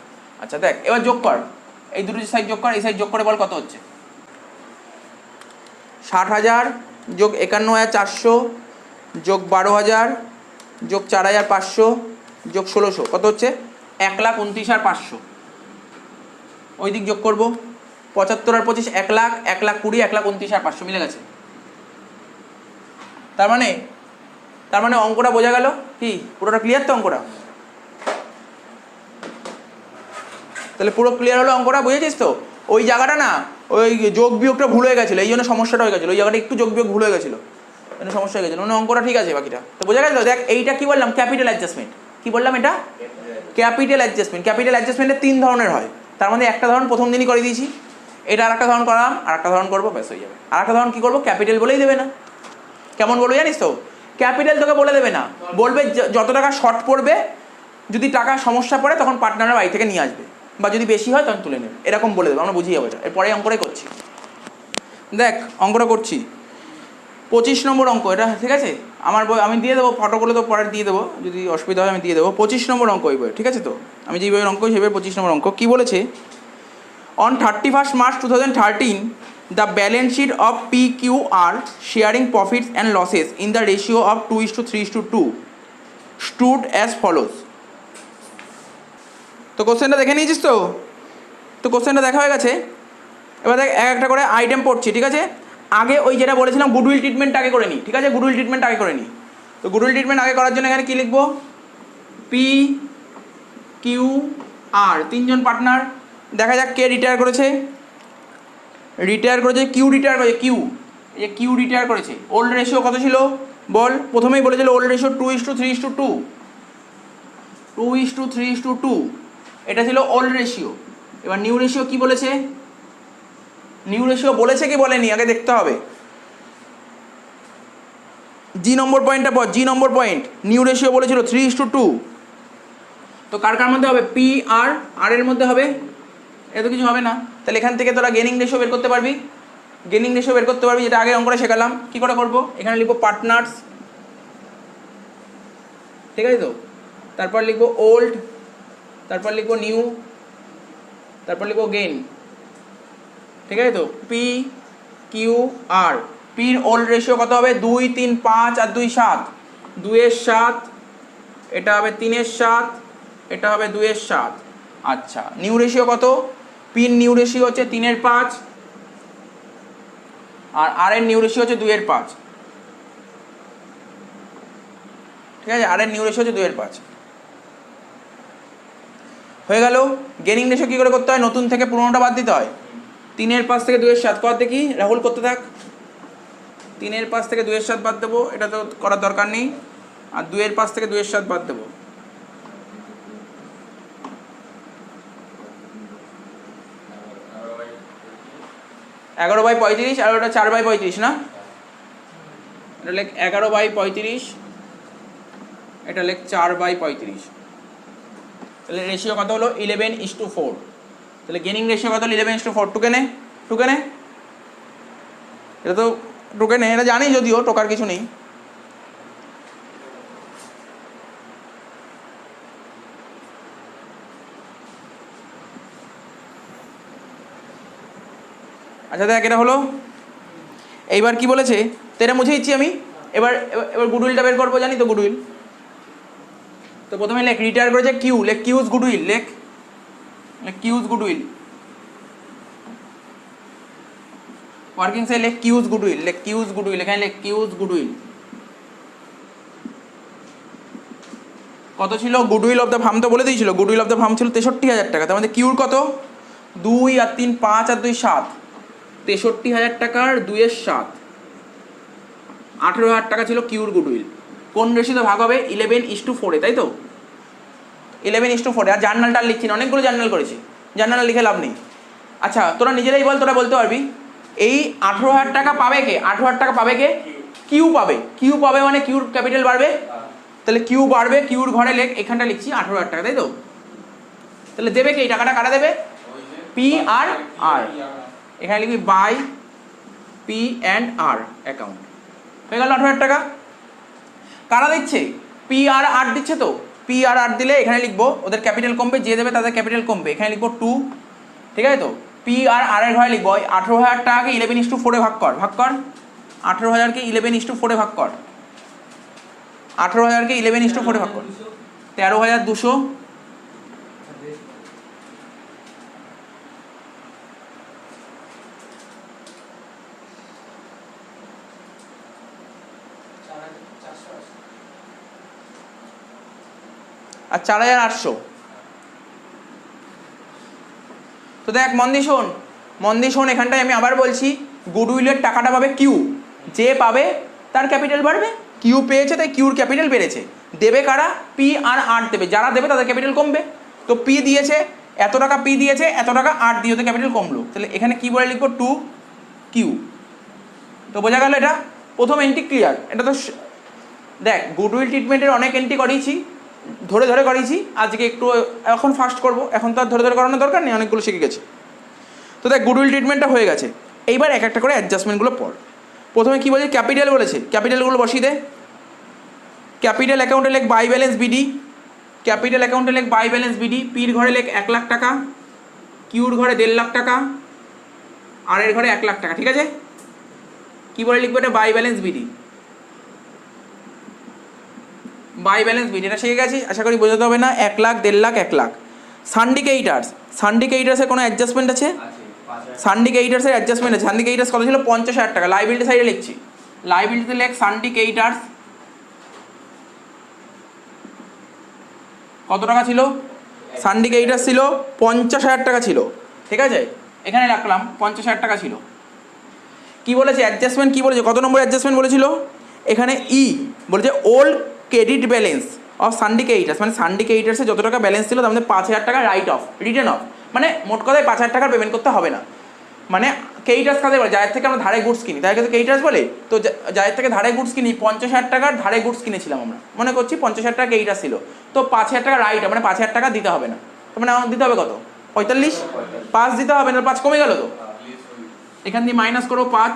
আচ্ছা দেখ, এবার যোগ কর, এই দুটো সাইড যোগ কর, এই সাইড যোগ করে বল কত হচ্ছে। 60,000 যোগ 51,400 যোগ 12,000 যোগ 4,500 যোগ 1,600, কত হচ্ছে? 1,29,500। ওই দিক যোগ করবো, 75 আর 25, 1 লাখ, 1,20,000, 1,29,500 মিলে গেছে। তার মানে অঙ্কটা বোঝা গেল কি? পুরোটা ক্লিয়ার তো অঙ্কটা? তাহলে পুরো ক্লিয়ার হলো অঙ্কটা, বুঝেছিস তো? ওই জায়গাটা না, ওই যোগ বিয়োগটা ভুল হয়ে গেছিলো, এই জন্য সমস্যাটা হয়ে গেছিলো, ওই জায়গাটা একটু যোগ বিয়োগ ভুল হয়ে গেছিলো, জন্য সমস্যা হয়ে গেছিলো, মানে অঙ্কটা ঠিক আছে বাকিটা তো বোঝা গেল। দেখ এইটা কি বললাম? Capital adjustment. কি বললাম? এটা ক্যাপিটাল অ্যাডজাস্টমেন্ট। ক্যাপিটাল অ্যাডজাস্টমেন্টের 3 ধরনের হয়, তার মধ্যে একটা ধরন প্রথম দিনই করে দিয়েছি, এটা আর একটা ধরন করাম, আর একটা ধরন করবো, ব্যাস হয়ে যাবে। আর একটা ধরন কী করবো? ক্যাপিটাল বলেই দেবে না। কেমন বলবো জানিস তো? ক্যাপিটাল তোকে বলে দেবে না, বলবে যত টাকা শর্ট পড়বে, যদি টাকা সমস্যা পড়ে তখন পার্টনারের বাড়ি থেকে নিয়ে আসবে, বা যদি বেশি হয় তখন তুলে নেবে, এরকম বলে দেবে। আমরা বুঝিয়ে যাবো এটা, এরপরে অঙ্কটাই করছি। দেখ অঙ্কটা করছি, 25 নম্বর অঙ্ক এটা, ঠিক আছে? আমার বই আমি দিয়ে দেবো, ফটোগুলো তো পরে দিয়ে দেবো, যদি অসুবিধা হয় আমি দিয়ে দেবো। 25 নম্বর অঙ্ক এই বই, ঠিক আছে? তো আমি যেই বইয়ের অঙ্ক হিসেবে 25 নম্বর অঙ্ক কী বলেছে, on 31st March 2013 the balance sheet of PQR sharing profits and losses in the ratio of 2:3:2 stood as follows. তো কোশ্চেনটা দেখে নিয়েছিস তো? তো কোশ্চেনটা দেখা হয়ে গেছে, এবার দেখ এক একটা করে আইটেম পড়ছি, ঠিক আছে? আগে ওই যেটা বলেছিলাম গুডউইল ট্রিটমেন্ট আগে করে নিই, ঠিক আছে? গুডউইল ট্রিটমেন্ট আগে করে নিই। তো গুডউইল ট্রিটমেন্ট আগে করার জন্য এখানে কী লিখবো? PQR, 3 জন পার্টনার, দেখা যাক কে রিটায়ার করেছে। কিউ রিটায়ার করেছে, কিউ, এই যে কিউ রিটায়ার করেছে। ওল্ড রেশিও কত ছিল বল? প্রথমেই বলেছিল ওল্ড রেশিও 2:3:2, 2:3:2, এটা ছিল ওল্ড রেশিও। এবার নিউ রেশিও কি বলেছে? নিউ রেশিও বলেছে কি বলেনি আগে দেখতে হবে। জি নম্বর পয়েন্টটা পর, জি নম্বর পয়েন্ট নিউ রেশিও বলেছিল 3:2, তো কার কার মধ্যে হবে, পি আর আর এর মধ্যে হবে, এত কিছু হবে না। তাহলে এখান থেকে তোরা গেনিং রেশিও বের করতে পারবি, গেনিং রেশিও বের করতে পারবি, যেটা আগে অঙ্কটা শেখালাম। কী করে করবো, এখানে লিখবো পার্টনার্স, ঠিক আছে তো, তারপর লিখবো ওল্ড, তারপর লিখবো নিউ, তারপর লিখবো গেইন, ঠিক আছে তো। পি কিউ আর, পির ওল্ড রেশিও কত হবে, 2, 3, 5 আর 2, 7, 2-7, এটা হবে 3-7, এটা হবে 2-7। আচ্ছা, নিউ রেশিও কত, পির নিউ রেশিও হচ্ছে 3-5 আর আর এর নিউ রেশিও হচ্ছে 2-5, ঠিক আছে, আর এর নিউ রেশিও হচ্ছে 2-5। হয়ে গেল। গেনিং রেশিও কী করে করতে হয়, নতুন থেকে পুরোনোটা বাদ দিতে হয়। 3-5 থেকে 2-7 কর দেখি, রাহুল করতে থাক। 3-5 থেকে 2-7 বাদ দেবো, এটা তো করার দরকার নেই। আর 2-5 থেকে 2-7 বাদ দেবো, (11/35) আর ওটা 4/35 না, এটা লেখ 11/35, এটা লেখ 4/35। তাহলে রেশিও কত হলো, 11:4। তাহলে গেনিং রেশিও কত হলো, 11:4। টুকে নে, এটা তো টুকে নে, এটা জানি যদিও, টোকার কিছু নেই। আচ্ছা দেখ, এটা হলো। এইবার কি বলেছে, তেরা মুছে দিচ্ছি আমি। এবার গুডউইলটা বের করবো, জানি তো গুডউইল। তো প্রথমে লেখ, রিটায়ার করেছে কিউ, লেখ কিউজ গুডউইল, লেখ কিউজ গুডউইল। ওয়ার্কিং সে লেখ কিউজ গুডউইল, লেখ কিউজ গুডউইল, এখানে লেখ কিউজ গুডউইল। কত ছিল গুডউইল অফ দ্য ফার্ম, তো বলে দিয়েছিল গুডউইল অফ দ্য ফার্ম ছিল 63,000 টাকা। তার মধ্যে কিউর কত, 2 আর 3, 5 আর 2, 7, 63,000 টাকার 2-7, 18,000 টাকা ছিল কিউর গুডউইল। কোন রেশিওতে ভাগ হবে, 11:4, তাই তো, 11:4। আর জার্নালটা লিখছি না, অনেকগুলো জার্নাল করেছি, জার্নাল লিখে লাভ নেই। আচ্ছা তোরা নিজেরাই বল, তোরা বলতে পারবি এই 18,000 টাকা পাবে কে, 18,000 টাকা পাবে কে, কিউ পাবে। কিউ পাবে মানে কিউর ক্যাপিটাল বাড়বে, তাহলে কিউ বাড়বে, কিউর ঘরে লেখ, এখানটা লিখছি 18,000 টাকা, তাই তো। তাহলে দেবে কে, এই টাকাটা কারা দেবে, পি আর আর, এখানে লিখবি by P and R account. হয়ে গেল 18,000 টাকা। কারা দিচ্ছে, পি আর আর দিচ্ছে, তো পি আর আর দিলে এখানে লিখবো ওদের ক্যাপিটাল কমবে, যে দেবে তাদের ক্যাপিটাল কমবে, এখানে লিখবো 2, ঠিক আছে তো। পি আর আর এর ঘরে লিখবো 18,000 টাকাকে 11:4 ভাগ কর, 18,000কে 11:4 ভাগ কর, 18,000কে 11:4 ভাগ কর, 13,200। আর 4,800। তো দেখ মন দিয়ে শোন, এখানটায় আমি আবার বলছি, গুডউইলের টাকাটা পাবে কিউ, যে পাবে তার ক্যাপিটাল বাড়বে, কিউ পেয়েছে তাই কিউর ক্যাপিটাল বেড়েছে। দেবে কারা, পি আর আর দেবে, যারা দেবে তাদের ক্যাপিটাল কমবে। তো পি দিয়েছে এত টাকা, পি দিয়েছে এত টাকা, আর দিয়ে ওদের ক্যাপিটাল কমলো, তাহলে এখানে কি বলে লিখবো, 2 কিউ। তো বোঝা গেল, এটা প্রথম এন্ট্রি ক্লিয়ার। এটা তো দেখ গুডউইল ট্রিটমেন্টের অনেক এন্ট্রি করিয়েছি, ধরে ধরে করিয়েছি, আজকে একটু এখন ফাস্ট করবো, এখন তো আর ধরে ধরে করানোর দরকার নেই, অনেকগুলো শিখে গেছে। তো দেখ গুডউইল ট্রিটমেন্টটা হয়ে গেছে, এইবার এক একটা করে অ্যাডজাস্টমেন্টগুলো পড়। প্রথমে কী বলছে, ক্যাপিটাল বলেছে, ক্যাপিটালগুলো বসিয়ে দে। ক্যাপিটাল অ্যাকাউন্টে লেখ বাই ব্যালেন্স বিডি, ক্যাপিটাল অ্যাকাউন্টে লেখ বাই ব্যালেন্স বিডি, পির ঘরে লেখ 1 লাখ টাকা, কিউর ঘরে 1.5 লাখ টাকা, আর এর ঘরে 1 লাখ টাকা, ঠিক আছে। কী বলে লিখবো, এটা by balance BD, by balance BD, এটা শিখে গেছি, আশা করি বোঝাতে হবে না। 1 লাখ, 1.5 লাখ, 1 লাখ। সান্ডিকেটার্সের কোনো অ্যাডজাস্টমেন্ট আছে, সান্ডিকেটার্সের অ্যাডজাস্টমেন্ট আছে। সান্ডিকেটার্স কত ছিল, 50,000 টাকা। লাইবিলিটি সাইডে লিখছি, লাইবিলিটিতে লেখ সান্ডিকেটার্স কত টাকা ছিল, সান্ডিকেটার্স ছিল 50,000 টাকা ছিল, ঠিক আছে, এখানে রাখলাম 50,000 টাকা ছিল। কি বলেছে অ্যাডজাস্টমেন্ট, কি বলেছে, কত নম্বর অ্যাডজাস্টমেন্ট বলেছিল, এখানে ই বলেছে ওল্ড ক্রেডিট ব্যালেন্স অফ সান্ডিকেটার্স, মানে সান্ডিকেটার্সে যত টাকা ব্যালেন্স ছিল তার মধ্যে 5,000 টাকা রাইট অফ, রিটার্ন অফ, মানে মোট কথায় 5,000 টাকার পেমেন্ট করতে হবে না। মানে ক্রেডিটার্স কাদের বলে? যাদের থেকে আমরা ধারে গুডস কিনি তাদেরকে তো ক্রেডিটার্স বলে। তো যাদের থেকে ধারে গুডস কিনি 50,000 টাকার ধারে গুডস কিনেছিলাম আমরা, মনে করছি 50,000 টাকা ক্রেডিটার্স ছিল, তো 5,000 টাকা রাইট, মানে 5,000 টাকা দিতে হবে না, মানে আমার দিতে হবে কত? 45, 5 দিতে হবে না, 5 কমে গেল তো, এখান দিয়ে মাইনাস করো 5,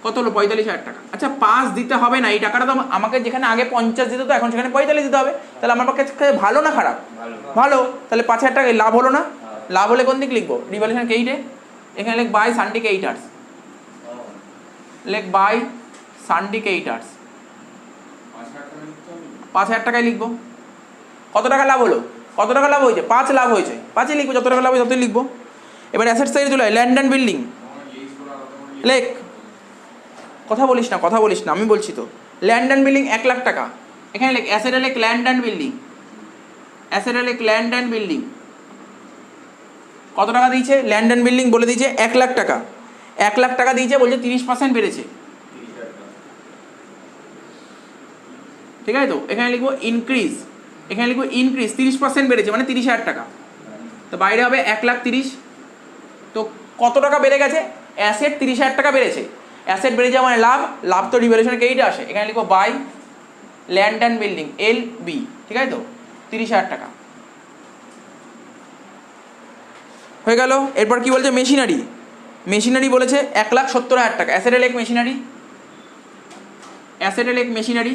কত হলো? 45,000 টাকা। আচ্ছা 5 দিতে হবে না, এই টাকাটা তো আমাকে যেখানে আগে 50 দিতে তো এখন সেখানে 45 দিতে হবে, তাহলে আমার কাছে ভালো না খারাপ? ভালো। তাহলে 5,000 টাকায় লাভ হলো না? লাভ হলে কোন দিক লিখবো? রিভ্যালুয়েশন ক্রেডিটে। এখানে লিখ বাই সানডে ক্রেডিটার্স, লিখ বাই সানডে ক্রেডিটার্স, 5,000 টাকায় লিখবো। কত টাকা লাভ হলো? কত টাকা লাভ হয়েছে? 5 লাভ হয়েছে, 5ই লিখবো, যত টাকা লাভ হয়েছে ততই লিখবো। এবার অ্যাসেট সাইডে চলে যায়, ল্যান্ড অ্যান্ড বিল্ডিং, লেখ। কথা বলিস না, কথা বলিস না, আমি বলছি তো। ল্যান্ড অ্যান্ড বিল্ডিং 1 লাখ টাকা, এখানে লেখ অ্যাসেটে লেখ ল্যান্ড অ্যান্ড বিল্ডিং, অ্যাসেটে লেখ ল্যান্ড অ্যান্ড বিল্ডিং। কত টাকা দিয়েছে? ল্যান্ড অ্যান্ড বিল্ডিং বলে দিয়েছে 1 লাখ টাকা, 1 লাখ টাকা দিয়েছে, বলছে 30% বেড়েছে, ঠিক আছে তো। এখানে লিখবো ইনক্রিজ, এখানে লিখবো ইনক্রিজ, 30% বেড়েছে মানে 30,000 টাকা, তো বাইরে হবে 1,30,000। তো কত টাকা বেড়ে গেছে? অ্যাসেট 30,000 টাকা বেড়েছে, অ্যাসেট বেড়ে যাওয়া মানে লাভ, লাভ তো রিভ্যালুয়েশন ক্রেডিটে আসে। এখানে লিখবো by land and building LB, ঠিক আছে তো, 30,000 টাকা হয়ে গেল। এরপর কি বলছে? মেশিনারি, মেশিনারি বলেছে 1,70,000 টাকা, অ্যাসেটে লেখ মেশিনারি, অ্যাসেটে লেখ মেশিনারি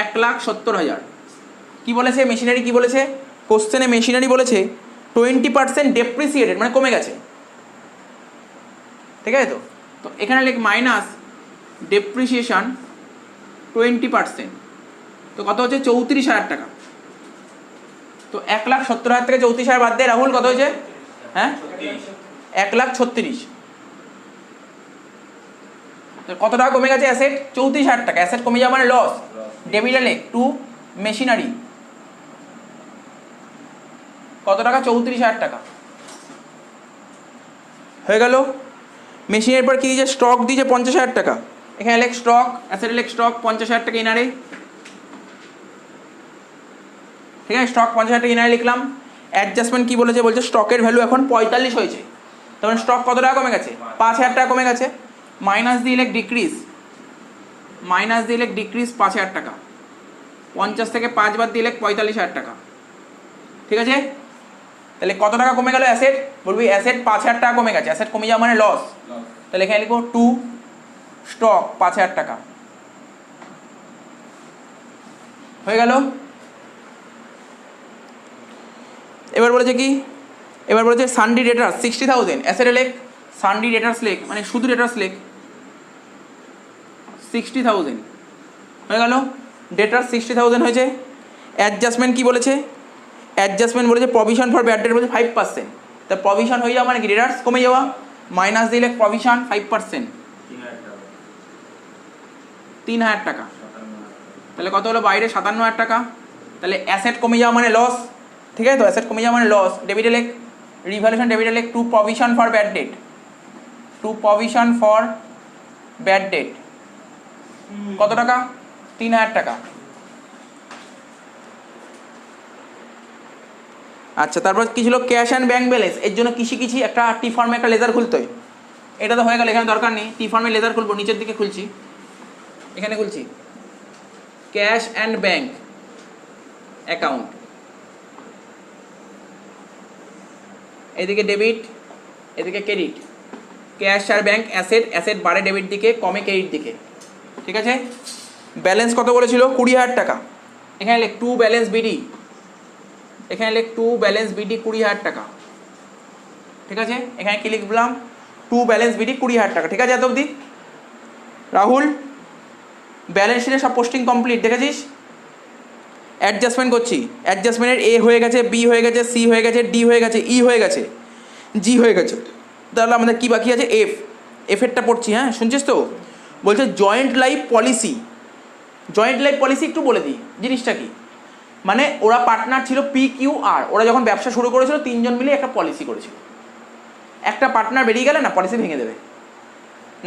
1,70,000। কি বলেছে মেশিনারি? কি বলেছে কোশ্চেনে? মেশিনারি বলেছে 20% ডেপ্রিসিয়েটেড, মানে কমে গেছে, ঠিক আছে তো। তো এখানে লেখ মাইনাস ডেপ্রিসিয়েশন 20%, তো কত হচ্ছে? 34,000 টাকা। তো 1,70,000 থেকে 34,000 বাদ দিয়ে রাহুল কত হয়েছে? হ্যাঁ 1,36,000। কত টাকা কমে গেছে? অ্যাসেট 34,000 টাকা, অ্যাসেট কমে যাওয়া মানে লস। ডেবিটে লেখ টু মেশিনারি, কত টাকা? 34,000 টাকা হয়ে গেল। মেশিনের পর কি দিয়েছে? স্টক দিয়েছে 50,000 টাকা, এখানে লেখ স্টক, অ্যাসেটে লেখ স্টক 50,000 টাকা ইনারে, ঠিক আছে। স্টক 50,000 টাকা ইনারে লিখলাম। অ্যাডজাস্টমেন্ট কি বলেছে? বলছে স্টকের ভ্যালু এখন 45 হয়েছে, তখন স্টক কত টাকা কমে গেছে? 5,000 টাকা কমে গেছে। মাইনাস দিয়ে লেখ ডিক্রিজ, মাইনাস দিয়ে লেখ ডিক্রিজ 5,000 টাকা, 50 থেকে 5 বাদ দিয়ে লেখ 45,000 টাকা, ঠিক আছে। তাহলে কত টাকা কমে গেল অ্যাসেট? বলবি অ্যাসেট 5,000 টাকা কমে গেছে, অ্যাসেট কমে যাওয়া মানে লস, তাহলে এখানে লিখবো টু স্টক 5,000 টাকা হয়ে গেল। এবার বলেছে কি? এবার বলেছে সানডি ডেটার্স 60,000, অ্যাসেটে লেখ সানডি ডেটার্স লেখ, মানে শুধু ডেটার্স লেখ 60,000 হয়ে গেল। ডেটার্স 60,000 হয়েছে। অ্যাডজাস্টমেন্ট কি বলেছে? অ্যাডজাস্টমেন্ট বলেছে প্রভিশন ফর ব্যাড ডেট বলেছে 5%, তা প্রভিশন হয়ে যাওয়া মানে কি? ডেটার্স কমে যাওয়া, মাইনাস দিলে প্রভিশন 5%, 3,000 টাকা, তাহলে কত হলো? বাইরে 57,000 টাকা। তাহলে অ্যাসেট কমে যাওয়া মানে লস, ঠিক আছে তো, অ্যাসেট কমে যাওয়া মানে লস। ডেবিটে লেখ রিভ্যালুয়েশন, ডেবিটে লেখ to provision for bad debt, to provision for bad debt কত টাকা? 3,000 টাকা। আচ্ছা তারপর কি ছিল? ক্যাশ অ্যান্ড ব্যাঙ্ক ব্যালেন্স, এর জন্য কিসি একটা টি ফর্মে একটা লেজার খুলতে হয়, এটা তো হয়ে গেল, এখানে দরকার নেই। টি ফর্মে লেজার খুলবো, নিচের দিকে খুলছি, এখানে খুলছি ক্যাশ অ্যান্ড ব্যাঙ্ক অ্যাকাউন্ট, এদিকে ডেবিট, এদিকে ক্রেডিট। ক্যাশ আর ব্যাঙ্ক অ্যাসেট, অ্যাসেট বাড়ে ডেবিট দিকে, কমে ক্রেডিট দিকে, ঠিক আছে। ব্যালেন্স কত বলেছিল? 20,000 টাকা, এখানে লেখ টু ব্যালেন্স বিডি, এখানে লেখ টু ব্যালেন্স বিডি 20,000 টাকা, ঠিক আছে। এখানে কি লিখলাম? টু ব্যালেন্স বিডি 20,000 টাকা, ঠিক আছে এত অবধি। রাহুল ব্যালেন্স শিটে সব পোস্টিং কমপ্লিট, দেখেছিস? অ্যাডজাস্টমেন্ট করছি, অ্যাডজাস্টমেন্টের এ হয়ে গেছে, বি হয়ে গেছে, সি হয়ে গেছে, ডি হয়ে গেছে, ই হয়ে গেছে, জি হয়ে গেছে, তাহলে আমাদের কি বাকি আছে? এফ। এফেরটা পড়ছি, হ্যাঁ শুনছিস তো? বলছে joint life policy, joint life policy একটু বলে দিই জিনিসটা কি। মানে ওরা পার্টনার ছিল PQR, ওরা যখন ব্যবসা শুরু করেছিল 3 জন মিলে একটা পলিসি করেছিল। একটা পার্টনার বেরিয়ে গেলে না পলিসি ভেঙে দেবে,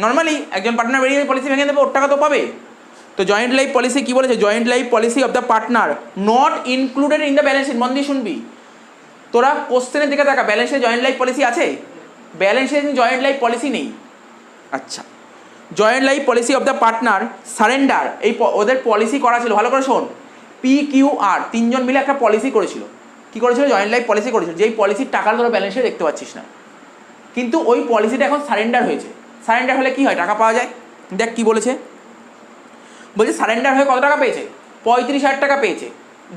নর্মালি একজন পার্টনার বেরিয়ে গেলে পলিসি ভেঙে দেবে, ওর টাকা তো পাবে। তো জয়েন্ট লাইফ পলিসি কি বলেছে? Joint life policy of the partner not included in the balance sheet. মন দিয়ে শুনবি তোরা, কোশ্চেনের দিকে দেখা, ব্যালেন্সে জয়েন্ট লাইফ পলিসি আছে? ব্যালেন্স শিটে জয়েন্ট লাইফ পলিসি নেই। আচ্ছা, joint life policy of the partner surrender, এই ওদের পলিসি করা ছিল, ভালো করে শোন, PQR তিনজন মিলে একটা পলিসি করেছিল। কি করেছিল? জয়েন্ট লাইফ পলিসি করেছিল, যেই পলিসির টাকা তোরা ব্যালেন্সে দেখতে পাচ্ছিস না, কিন্তু ওই পলিসিটা এখন সারেন্ডার হয়েছে। সারেন্ডার হলে কি হয়? টাকা পাওয়া যায়। দেখ কি বলেছে, বলছে সারেন্ডার হয়ে কত টাকা পেয়েছে? 35,000 টাকা পেয়েছে।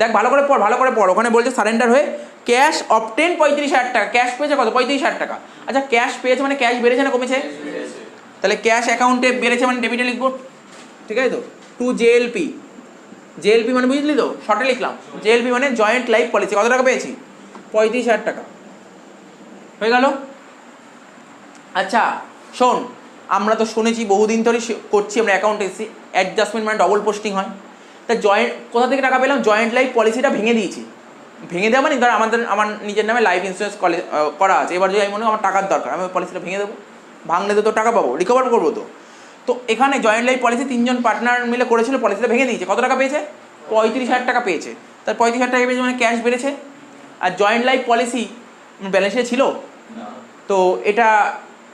দেখ ভালো করে পড়, ভালো করে পড়, ওখানে বলছে সারেন্ডার হয়ে ক্যাশ অবটেন 35,000 টাকা। ক্যাশ পেয়েছে কত? 35,000 টাকা। আচ্ছা, ক্যাশ পেয়েছে মানে ক্যাশ বেড়েছে না কমেছে? তাহলে ক্যাশ অ্যাকাউন্টে বেড়েছে মানে ডেবিটে লিখবো, ঠিক আছে তো? টু জেএলপি, জেএলপি মানে বুঝলি তো, শর্টে লিখলাম। জেএলপি মানে জয়েন্ট লাইফ পলিসি। কত টাকা পেয়েছি? 35,000 টাকা। হয়ে গেল। আচ্ছা শোন, আমরা তো শুনেছি বহুদিন ধরে করছি আমরা অ্যাকাউন্টেন্সি, অ্যাডজাস্টমেন্ট মানে ডবল পোস্টিং হয়। তা জয়েন্ট কোথা থেকে টাকা পেলাম? জয়েন্ট লাইফ পলিসিটা ভেঙে দিয়েছি। ভেঙে দেওয়া মানে ধর আমার নিজের নামে লাইফ ইন্স্যুরেন্স করা আছে, এবার যদি আমি মনে করি আমার টাকার দরকার, আমি পলিসিটা ভেঙে দেবো। ভাঙলে তো টাকা পাবো, রিকভার করবো তো। তো এখানে জয়েন্ট লাইফ পলিসি তিনজন পার্টনার মিলে করেছিল, পলিসিটা ভেঙে দিয়েছে। কত টাকা পেয়েছে? 35,000 টাকা পেয়েছে। তার 35,000 টাকা পেয়েছে মানে ক্যাশ বেড়েছে। আর জয়েন্ট লাইফ পলিসি ব্যালেন্সে ছিল, তো এটা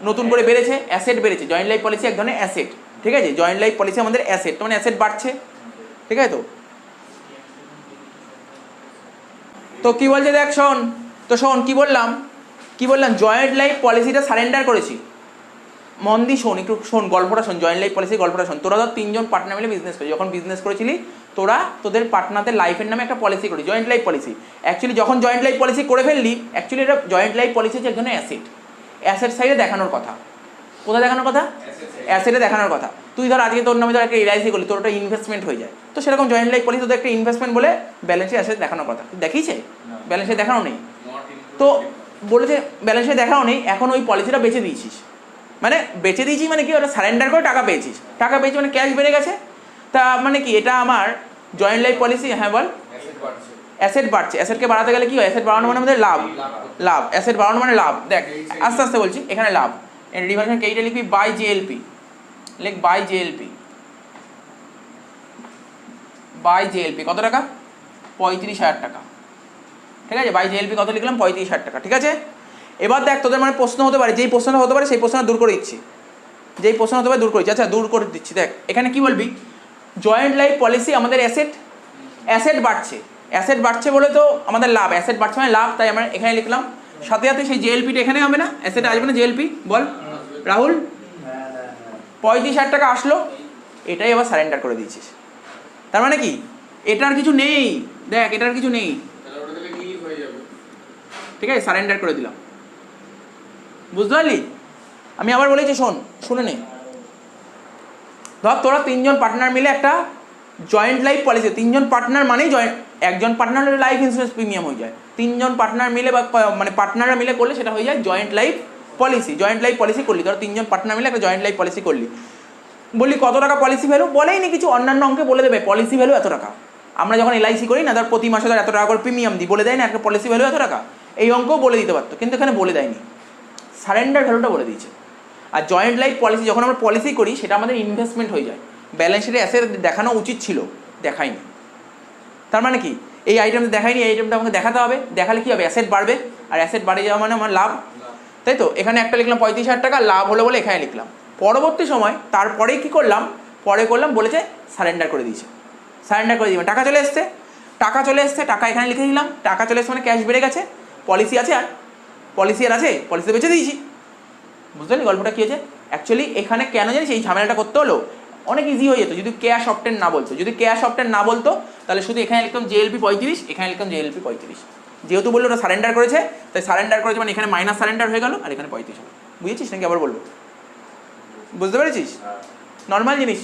নতুন করে বেড়েছে, অ্যাসেট বেড়েছে। জয়েন্ট লাইফ পলিসি এক ধরনের অ্যাসেট, ঠিক আছে? জয়েন্ট লাইফ পলিসি আমাদের অ্যাসেট, মানে অ্যাসেট বাড়ছে, ঠিক আছে তো? তো কি বলছে দেখ শোন, তো শোন কি বললাম, জয়েন্ট লাইফ পলিসিটা সারেন্ডার করেছি। মন দিয়ে শোন, একটু শোন গল্পটা শোন, জয়েন্ট লাইফ পলিসি গল্পটা শোন। তোরা ধর তিনজন পার্টনার মিলে বিজনেস করি, যখন বিজনেস করেছিলি তোরা তোদের পার্টনারদের লাইফের নামে একটা পলিসি করি, জয়েন্ট লাইফ পলিসি। অ্যাকচুয়ালি যখন জয়েন্ট লাইফ পলিসি করে ফেললি, অ্যাকচুয়ালি এটা জয়েন্ট লাইফ পলিসি হচ্ছে এক ধরনের অ্যাসেট। অ্যাসেট সাইডে দেখানোর কথা। কোথায় দেখানোর কথা? অ্যাসেটে দেখানোর কথা। তুই ধর আজকে তোর নামে ধর একটা এলআইসি করলি, তোর ওটা ইনভেস্টমেন্ট হয়ে যায়, তো সেরকম জয়েন্ট লাইফ পলিসি তোদের একটা ইনভেস্টমেন্ট বলে ব্যালেন্সে অ্যাসেট দেখানোর কথা। দেখিয়েছে? ব্যালেন্সে দেখানো নেই, তো বলেছে ব্যালেন্সে দেখানো নেই, এখন ওই পলিসিটা বেচে দিয়েছিস। মানে বেচে দিয়েছি মানে কি, ওটা সারেন্ডার করে টাকা পেয়েছিস। টাকা পেয়েছি মানে ক্যাশ বেড়ে গেছে। তা মানে কি এটা আমার জয়েন্ট লাইফ পলিসি? হ্যাঁ বল। অ্যাসেট বাড়ছে। অ্যাসেটকে বাড়াতে গেলে কি হয়? অ্যাসেট বাড়ানো মানে আমাদের লাভ, লাভ। অ্যাসেট বাড়ানো মানে লাভ। দেখ আস্তে আস্তে বলছি, এখানে লাভ, রিভার্সন কেইটা লিখবি বাই জেএলপি, লিখ বাই জেএলপি। বাই জেএলপি কত টাকা? 35,000 টাকা, ঠিক আছে? বাই জেএলপি কত লিখলাম? 35,000 টাকা, ঠিক আছে? এবার দেখ তোদের মানে প্রশ্ন হতে পারে, যেই প্রশ্নটা হতে পারে সেই প্রশ্নটা দূর করে দিচ্ছি, যেই প্রশ্ন হতে পারে দূর করে দিচ্ছি। আচ্ছা দূর করে দিচ্ছি। দেখ এখানে কি বলবি, জয়েন্ট লাইফ পলিসি আমাদের অ্যাসেট, অ্যাসেট বাড়ছে, অ্যাসেট বাড়ছে বলে তো আমাদের লাভ, অ্যাসেট বাড়ছে মানে লাভ, তাই আমরা এখানে লিখলাম। সাথে সাথে সেই জেএলপিটা এখানে হবে না? অ্যাসেট আসবে না জেএলপি? বল রাহুল। 35,000 টাকা আসলো, এটাই আবার সারেন্ডার করে দিয়েছিস। তার মানে কি এটার কিছু নেই, দেখ এটার কিছু নেই, ঠিক আছে? সারেন্ডার করে দিলাম, বুঝতে পারলি? আমি আবার বলেছি শোন, শুনে নে। ধর তোরা তিনজন পার্টনার মিলে একটা জয়েন্ট লাইফ পলিসি, তিনজন পার্টনার মানেই একজন পার্টনার হলে লাইফ ইন্স্যুরেন্স প্রিমিয়াম হয়ে যায়, তিনজন পার্টনার মিলে বা মানে পার্টনাররা মিলে করলে সেটা হয়ে যায় joint life policy. Joint life policy করলি, ধর তিনজন পার্টনার মিলে একটা জয়েন্ট লাইফ পলিসি করলি, বললি কত টাকা পলিসি ভ্যালু? বলেই নি কিছু, অন্যান্য অঙ্কে বলে দেবে পলিসি ভ্যালু এত টাকা। আমরা যখন এলআইসি করি না, ধর প্রতি মাসে ধর এত টাকা করে প্রিমিয়াম দিই, বলে দেয় না একটা পলিসি ভ্যালু এত টাকা, এই অঙ্কও বলে দিতে পারতো, কিন্তু এখানে বলে দেয়নি, সারেন্ডার ভ্যালুটা বলে দিয়েছে। আর জয়েন্ট লাইফ পলিসি যখন আমরা পলিসি করি সেটা আমাদের ইনভেস্টমেন্ট হয়ে যায়, ব্যালেন্স শিটে অ্যাসেট দেখানো উচিত ছিল, দেখায়নি। তার মানে কি এই আইটেমটা দেখায়নি, এই আইটেমটা আমাকে দেখাতে হবে, দেখালে কি হবে? অ্যাসেট বাড়বে, আর অ্যাসেট বাড়ে যাওয়া মানে আমার লাভ, তাই তো? এখানে একটা লিখলাম 35,000 টাকা লাভ হলো বলে এখানে লিখলাম। পরবর্তী সময় তারপরেই কি করলাম, পরে করলাম বলেছে সারেন্ডার করে দিয়েছে, সারেন্ডার করে দিলাম, টাকা চলে এসছে, টাকা চলে এসছে, টাকা এখানে লিখে দিলাম, টাকা চলে এসছে মানে ক্যাশ বেড়ে গেছে, পলিসি আছে, আর পলিসি আর আছে, পলিসি বেঁচে দিয়েছি। বুঝলেন গল্পটা কী হয়েছে? অ্যাকচুয়ালি এখানে কেন জানিস এই ঝামেলাটা করতে হলো? অনেক ইজি হয়ে যেত যদি ক্যাশ অপটেন না বলতো, যদি ক্যাশ অপটেন না বলতো তাহলে শুধু এখানে লিখতাম জেএলপি 35, এখানে লিখতাম জেএলপি 35। যেহেতু বললো ওটা সারেন্ডার করেছে, তাই সারেন্ডার করেছে মানে এখানে মাইনাস সারেন্ডার হয়ে গেল, আর এখানে 35 হলো। বুঝেছিস নাকি আবার বলবো? বুঝতে পেরেছিস? নর্মাল জিনিস,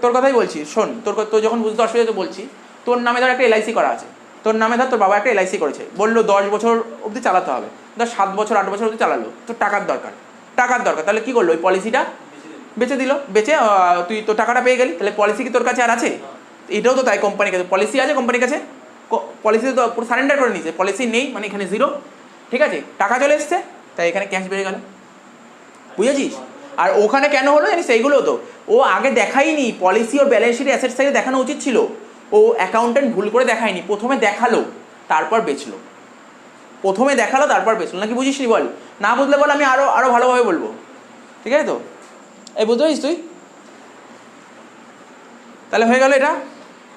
তোর কথাই বলছি, শোন, তোর যখন বুঝতে অসুবিধা তো বলছি। তোর নামে ধর একটা এলআইসি করা আছে, তোর নামে ধর তোর বাবা একটা এলআইসি করেছে, বললো 10 বছর অবধি চালাতে হবে, ধর 7 বছর 8 বছর অবধি চালালো, তোর টাকার দরকার, তাহলে কি করলো? ওই পলিসিটা বেচে দিল, বেচে তুই তো টাকাটা পেয়ে গেলি, তাহলে পলিসি কি তোর কাছে আর আছে? এটাও তো তাই, কোম্পানির কাছে পলিসি আছে, কোম্পানির কাছে পলিসি তো পুরো সারেন্ডার করে নিয়েছে, পলিসি নেই মানে এখানে জিরো, ঠিক আছে? টাকা চলে এসছে, তাই এখানে ক্যাশ বেড়ে গেল, বুঝেছিস? আর ওখানে কেন হলো জানিস? এইগুলো তো ও আগে দেখায়নি, পলিসি ওর ব্যালেন্স শিট অ্যাসেট সাইডে দেখানো উচিত ছিল, ও অ্যাকাউন্টেন্ট ভুল করে দেখায়নি, প্রথমে দেখালো তারপর বেচলো, প্রথমে দেখালো তারপর পেছল, নাকি বুঝিস নি বল? না বুঝলে বল, আমি আরও ভালোভাবে বলবো, ঠিক আছে তো? এই বুঝতে পারিস তুই? তাহলে হয়ে গেল এটা।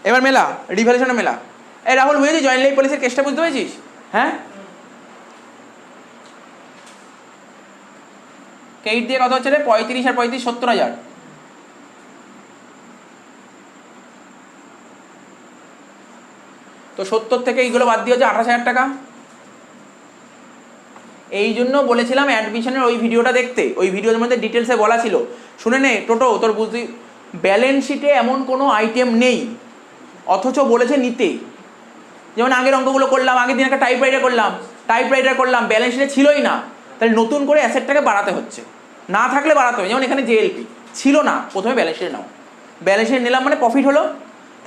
এবার মেলা, রিভ্যালুয়েশনে মেলা। এই রাহুল বুঝেছিস জয়েন্ট লাইফ পলিসির কেসটা বুঝতে পেরেছিস? হ্যাঁ, কেইট দিয়ে কত হচ্ছে রে? 35 আর 35 70,000। তো 70 থেকে এইগুলো বাদ দিয়ে হচ্ছে 28,000 টাকা। এই জন্য বলেছিলাম অ্যাডমিশনের ওই ভিডিওটা দেখতে, ওই ভিডিওর মধ্যে ডিটেলসে বলা ছিল। শুনে নে টোটো, তোর বুঝতে ব্যালেন্স শিটে এমন কোনো আইটেম নেই অথচ বলেছে নিতে। যেমন আগের অঙ্কগুলো করলাম, আগের দিন একটা টাইপরাইটার করলাম, ব্যালেন্স শিটে ছিলই না, তাহলে নতুন করে অ্যাসেটটাকে বাড়াতে হচ্ছে, না থাকলে বাড়াতে হবে। যেমন এখানে জেএলপি ছিল না, প্রথমে ব্যালেন্স শিটে নাও, ব্যালেন্স শিটে নিলাম মানে প্রফিট হলো,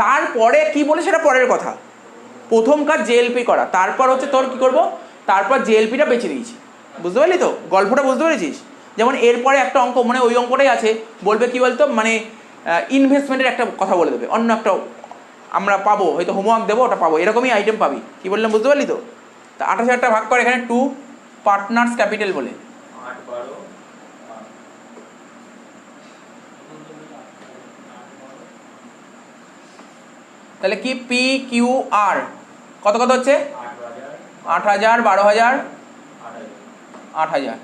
তারপরে কি বলে সেটা পরের কথা, প্রথম কাজ জেএলপি করা, তারপর হচ্ছে তোর কি করব, তারপর জেএলপিটা বেঁচে দিয়েছি। বুঝতে পারলি তো গল্পটা? বুঝতে পেরেছিস? যেমন এরপরে একটা অঙ্ক, মানে ওই অঙ্কটাই আছে, বলবে কি বলতো, মানে ইনভেস্টমেন্টের একটা কথা বলে দেবে, অন্য একটা আমরা পাবো, হয়তো হোমওয়ার্ক দেবো, ওটা পাবো, এরকমই আইটেম পাবি। কি বললাম বুঝতে পারলি তো? তা 28,000 টাকা ভাগ করে এখানে 2 পার্টনার্স ক্যাপিটাল বলে, তাহলে কি পি কিউ আর কত কত হচ্ছে? 8,000, 12,000, 8,000।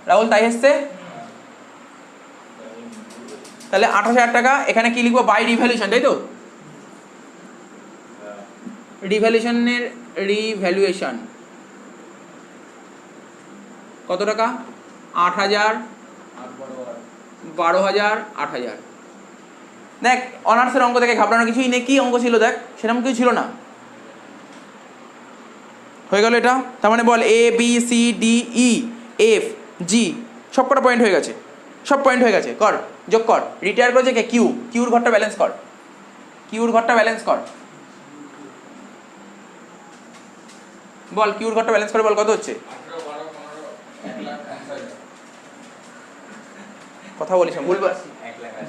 রাহুল তাই এসছে? তাহলে 28,000 টাকা। এখানে কি লিখবো? বাই রিভ্যালুয়েশন, তাই তো? রিভ্যালুয়েশন কত টাকা? 8,000, 12,000, 8,000। দেখ অনার্সের অঙ্ক থেকে ঘাবড়ানোর কিছুই নেই। কি অঙ্ক ছিল দেখ, সেরকম কিছু ছিল না। হয়ে গেল এটা। তার মানে বল A B C D E F G সব কটা পয়েন্ট হয়ে গেছে, সব পয়েন্ট হয়ে গেছে। কর, যোগ কর। রিটায়ার করেছে কে? কিউ। কিউর ঘরটা ব্যালেন্স কর, কিউর ঘরটা ব্যালেন্স কর। বল কিউর ঘরটা ব্যালেন্স করে বল কত হচ্ছে? কথা বলিস না,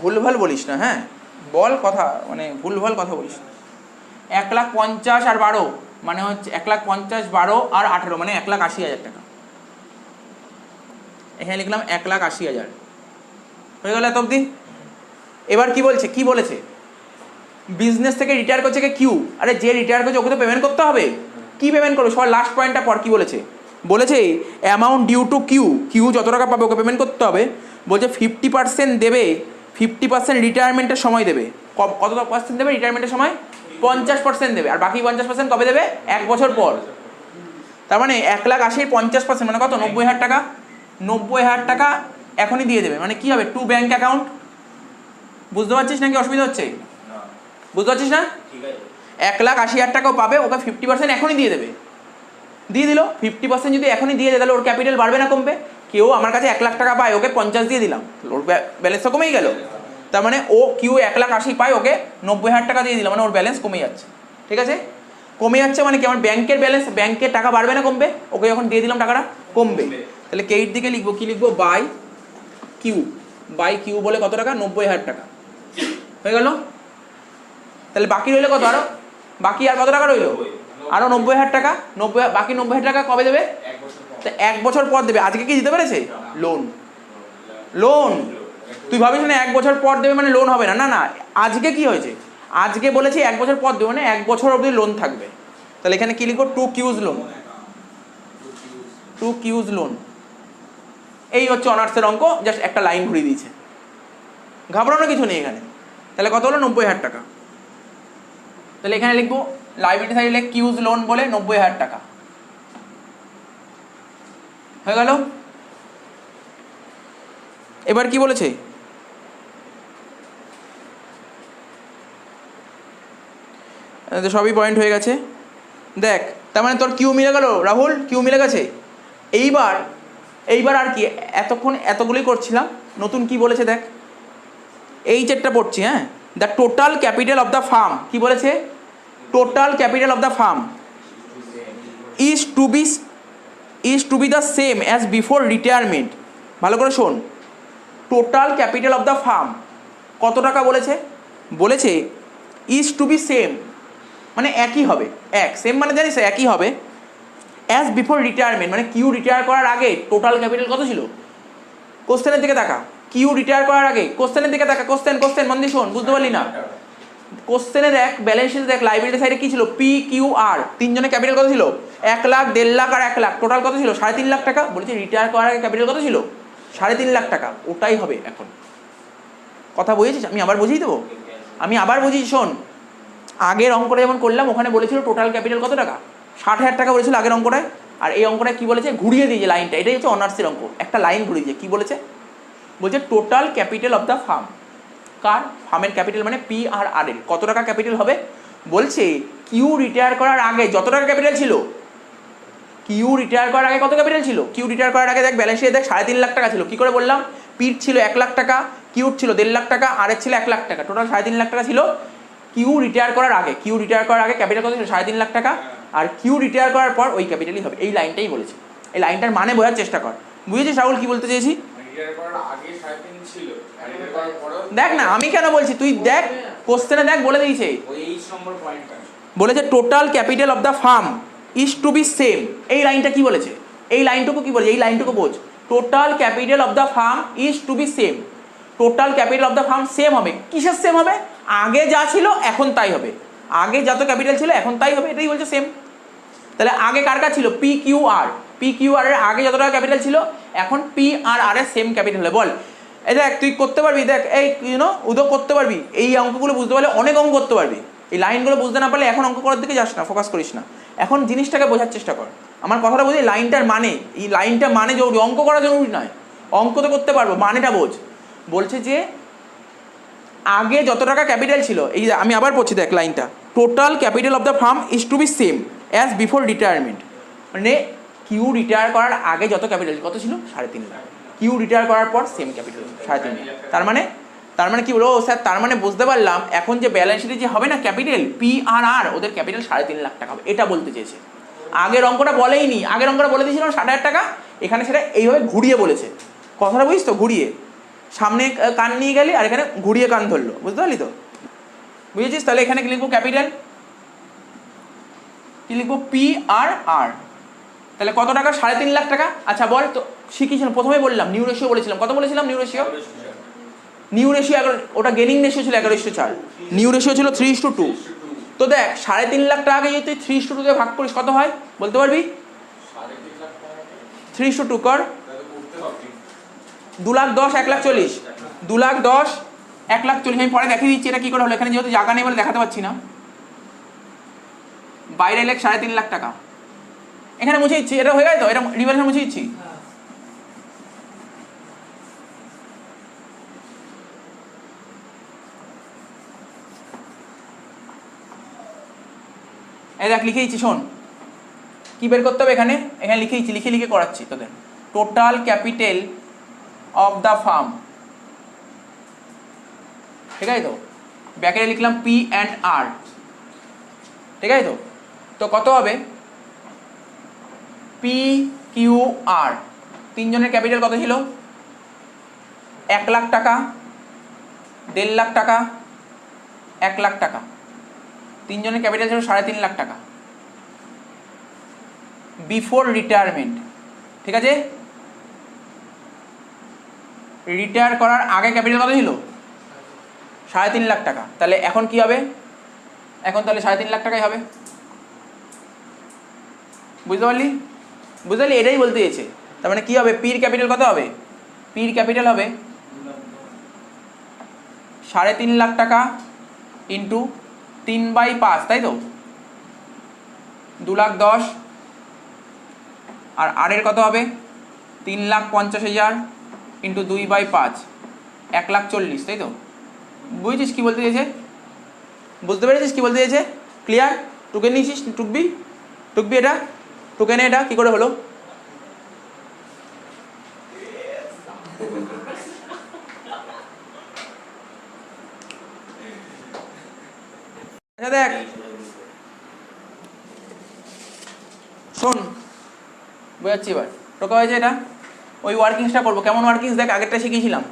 ভুলভাল বলিস না, হ্যাঁ বল কথা, মানে ভুলভাল কথা বলিস না। 1,50,000 আর 12 মানে হচ্ছে 1,50,000, 12 আর 18 মানে 1,80,000 টাকা। এখানে লিখলাম 1,80,000। হয়ে গেল এত অবধি। এবার কি বলছে, কি বলেছে? বিজনেস থেকে রিটায়ার করছে কে? কিউ। আরে যে রিটায়ার করছে ওকে তো পেমেন্ট করতে হবে। কি পেমেন্ট করবে? সবার লাস্ট পয়েন্টটা পর। কি বলেছে? বলেছে amount due to Q, Q যত টাকা পাবে ওকে পেমেন্ট করতে হবে। বলছে 50% দেবে, 50% রিটায়ারমেন্টের সময় দেবে। কত পার্সেন্ট দেবে রিটায়ারমেন্টের সময়? 50% দেবে। আর বাকি 50% কবে দেবে? 1 বছর পর। তার মানে 1,80,000 50% মানে কত? 90,000 টাকা। 90,000 টাকা এখনই দিয়ে দেবে। মানে কি হবে? 2 ব্যাঙ্ক অ্যাকাউন্ট। বুঝতে পারছিস নাকি অসুবিধা হচ্ছে? বুঝতে পারছিস না? 1,80,000 টাকাও পাবে, ওকে 50% এখনই দিয়ে দেবে। দিয়ে দিল 50% যদি এখনই দিয়ে দেয় তাহলে ওর ক্যাপিটাল বাড়বে না কমবে? কেউ আমার কাছে 1,00,000 টাকা পায়, ওকে 50 দিয়ে দিলাম, ওর ব্যালেন্স তো কমেই গেল। তার মানে ও কিউ 1,80,000 পায়, ওকে 90,000 টাকা দিয়ে দিলাম, মানে ওর ব্যালেন্স কমে যাচ্ছে। ঠিক আছে? কমে যাচ্ছে মানে কি? আমার ব্যাংকের ব্যালেন্স, ব্যাংকের টাকা বাড়বে না কমবে? ওকে যখন দিয়ে দিলাম টাকাটা কমবে। তাহলে কেইট দিকে লিখবো, কি লিখবো? By Q. বাই কিউ বলে কত টাকা? 90,000 টাকা। হয়ে গেল? তাহলে বাকি রইলো কত? আরো বাকি আর কত টাকা রইলো? আরো 90,000 টাকা। বাকি 90,000 টাকা কবে দেবে? 1 বছর পর দেবে। আজকে কি দিতে পেরেছে? লোন। লোন তুই ভাবিস না 1 বছর পর দেবে মানে লোন হবে না, না না। আজকে কি হয়েছে? আজকে বলেছি 1 বছর পর দেবে, মানে 1 বছর অবধি লোন থাকবে। তাহলে এখানে কি লিখবো? 2 কিউজ লোন। 2 কিউজ লোন। এই হচ্ছে অনার্সের অঙ্ক, জাস্ট একটা লাইন ঘুরিয়ে দিয়েছে, ঘাবড়ানোর কিছু নেই এখানে। তাহলে কত হলো? 90,000 টাকা। তাহলে এখানে লিখবো লাইবিলিটি সাইডে লিখ কিউজ লোন বলে 90,000 টাকা। হয়ে গেল? এবার কি বলেছে? সবই পয়েন্ট হয়ে গেছে দেখ। তার মানে তোর কিউ মিলে গেল রাহুল, কিউ মিলে গেছে। এইবার আর কি, এতক্ষণ এতগুলোই করছিলাম, নতুন কি বলেছে দেখ। এই চেকটা পড়ছি, হ্যাঁ। The total capital of the farm, কি বলেছে? Total capital of the farm is to be the same as before retirement। ভালো করে শোন, total capital of the farm কত টাকা বলেছে? বলেছে is to be same মানে একই হবে। সেম মানে জানিস একই হবে। অ্যাজ বিফোর রিটায়ারমেন্ট মানে কিউ রিটায়ার করার আগে টোটাল ক্যাপিটাল কত ছিল? কোশ্চেনের দিকে তাকা, কিউ রিটায়ার করার আগে কোশ্চেনের দিকে তাকা, কোশ্চেন মন দিয়ে শোন, বুঝতে পারলি না? কোশ্চেনে দেখ, ব্যালেন্স শিট দেখ, লাইবিলিটি সাইডে কি ছিল? পি কিউ আর, তিনজনের ক্যাপিটাল কত ছিল? 1 লাখ, 1.5 লাখ আর 1 লাখ, টোটাল কত ছিল? 3.5 লাখ টাকা। বলেছি রিটায়ার করার আগে ক্যাপিটাল কত ছিল? 3.5 লাখ টাকা। ওটাই হবে এখন। কথা বুঝেছিস? আমি আবার বুঝিয়ে দেবো, আমি আবার বুঝিয়ে শোন। আগের অঙ্কটা যেমন করলাম, ওখানে বলেছিল টোটাল ক্যাপিটাল কত টাকা? 60,000 টাকা বলেছিল আগের অঙ্কটায়। আর এই অঙ্কটায় কি বলেছে? ঘুরিয়ে দিয়েছে লাইনটা, এটাই হচ্ছে অনার্সের অঙ্ক। একটা লাইন ঘুরিয়ে দিয়ে কি বলেছে? বলছে total capital of the firm. কার? ফার্মের ক্যাপিটাল মানে পি আর আর এর কত টাকা ক্যাপিটাল হবে? বলছে কিউ রিটায়ার করার আগে যত টাকা ক্যাপিটাল ছিল, কিউ রিটায়ার করার আগে কত ক্যাপিটাল ছিল? কিউ রিটায়ার করার আগে দেখ ব্যালেন্স শিটে দেখ 3.5 লাখ টাকা ছিল। কি করে বললাম? পির ছিল 1 লাখ টাকা, কিউর ছিল 1.5 লাখ টাকা, আর এর ছিল 1 লাখ টাকা, টোটাল 3.5 লাখ টাকা ছিল কিউ রিটায়ার করার আগে। কিউ রিটায়ার করার আগে ক্যাপিটাল কত ছিল? 3.5 লাখ টাকা। আর কিউ রিটায়ার করার পর ওই ক্যাপিটালই হবে। এই লাইনটাই বলেছে। এই লাইনটার মানে বোঝার চেষ্টা কর। বুঝেছিস রাহুল কি বলতে চেয়েছি? দেখ না, আমি কেন বলছি, তুই দেখ কোশ্চেনে দেখ, বলে দিয়েছে, বলেছে total capital of the firm is to be same. এই লাইনটা কি বলেছে? এই লাইনটুকু কি বলেছে? এই লাইনটুকু বোঝ। Total capital of the firm is to be same. Total capital of the firm same হবে। কিসের সেম হবে? আগে যা ছিল এখন তাই হবে। আগে যত ক্যাপিটাল ছিল এখন তাই হবে, এটাই বলছে সেম। তাহলে আগে কার কার ছিল? P Q R. P Q R এর আগে যত টাকা ক্যাপিটাল ছিল, এখন পি আর আর এর সেম ক্যাপিটাল হবে। বল, এই দেখ তুই করতে পারবি, দেখ এই উদয় করতে পারবি। এই অঙ্কগুলো বুঝতে পারলে অনেক অঙ্ক করতে পারবি। এই লাইনগুলো বুঝতে না পারলে এখন অঙ্ক করার দিকে যাস না, ফোকাস করিস না। এখন জিনিসটাকে বোঝার চেষ্টা কর। আমার কথাটা বুঝি? লাইনটার মানে, এই লাইনটা মানে জরুরি, অঙ্ক করা জরুরি নয়। অঙ্ক তো করতে পারবো, মানেটা বোঝ। বলছে যে আগে যত টাকা ক্যাপিটাল ছিল, এই আমি আবার পড়ছি দেখ লাইনটা, total capital of the firm is to be same as before retirement. মানে কিউ রিটায়ার করার আগে যত ক্যাপিটাল কত ছিল? 3.5 লাখ। কিউ রিটায়ার করার পর সেম ক্যাপিটাল 3.5 লাখ। তার মানে কি বলো স্যার? তার মানে বুঝতে পারলাম এখন যে ব্যালেন্স শিটে যে হবে না ক্যাপিটাল পি আর আর, ওদের ক্যাপিটাল 3.5 লাখ টাকা হবে, এটা বলতে চেয়েছে। আগের অঙ্কটা বলেইনি, আগের অঙ্কটা বলে দিয়েছিলাম 60,000 টাকা, এখানে সেটা এইভাবে ঘুরিয়ে বলেছে। কথাটা বুঝিস তো? ঘুরিয়ে সামনে কান নিয়ে গেলি আর এখানে ঘুরিয়ে কান ধরলো, বুঝতে পারলি তো? বুঝেছিস? তাহলে এখানে কি লিখবো? ক্যাপিটাল কি লিখবো? পি আর আর। তাহলে কত টাকা? 3.5 লাখ টাকা। আচ্ছা বল তো, শিখিয়েছিলাম প্রথমে বললাম নিউ রেশিও বলেছিলাম। কত বলেছিলাম? নিউ রেশিও 11, ওটা গেনিং রেশিও ছিল 11:4, নিউ রেশিও ছিল 3:2। তো দেখ 3.5 লাখ টাকাকে যদি তুই 3:2 দিয়ে ভাগ করিস কত হয় বলতে পারবি? 3:2 কর, 2,10,000 1,40,000, 2,10,000 1,40,000। আমি পরে দেখিয়ে দিচ্ছি এটা কি করে হলো। এখানে যেহেতু জায়গা নেই বলে দেখাতে পারছি না। বাইরে লেখ 3.5 লাখ টাকা, এখানে মুছে দিচ্ছি। এটা হয়ে গেছে তো? এটা রিভার্সে মুছে দিচ্ছি। এই দেখ লিখে দিচ্ছি, শোন কি বের করতে হবে। এখানে লিখে দিচ্ছি, লিখে করাচ্ছি তোদের। Total capital of the firm, ঠিক আছে তো? ব্যাকেটে লিখলাম পি অ্যান্ড আর, ঠিক আছে তো? তো কত হবে? পি কিউ আর, তিনজনের ক্যাপিটাল কত ছিল? 1 লাখ টাকা, 1.5 লাখ টাকা, 1 লাখ টাকা। তিনজনের ক্যাপিটাল ছিল 3.5 লাখ টাকা বিফোর রিটায়ারমেন্ট, ঠিক আছে? রিটায়ার করার আগে ক্যাপিটাল কত ছিল? 3.5 লাখ টাকা। তাহলে এখন কি হবে? এখন তাহলে 3.5 লাখ টাকাই হবে। বুঝতে পারলি? এটাই বলতে চেয়েছে। তার মানে কি হবে? পির ক্যাপিটাল কত হবে? পির ক্যাপিটাল হবে 3.5 লাখ টাকা ইন্টু 3/5, তাই তো? 2,10,000। আর আর এর কত হবে? 3,50,000 ইন্টু 2/5, 1,40,000, তাই তো? বুঝেছিস কি বলতে চেয়েছে? বুঝতে পেরেছিস কি বলতে চেয়েছে? ক্লিয়ার? টুকে নিয়েছিস? টুকবি এটা টুকে নে। এটা কি করে হলো? আচ্ছা দেখ শোন, বোঝাচ্ছি এবার। টোকা হয়েছে এটা। ওই ওয়ার্কিংসটা করবো। কেমন ওয়ার্কিংস দেখ, আগেরটা শিখিয়েছিলাম।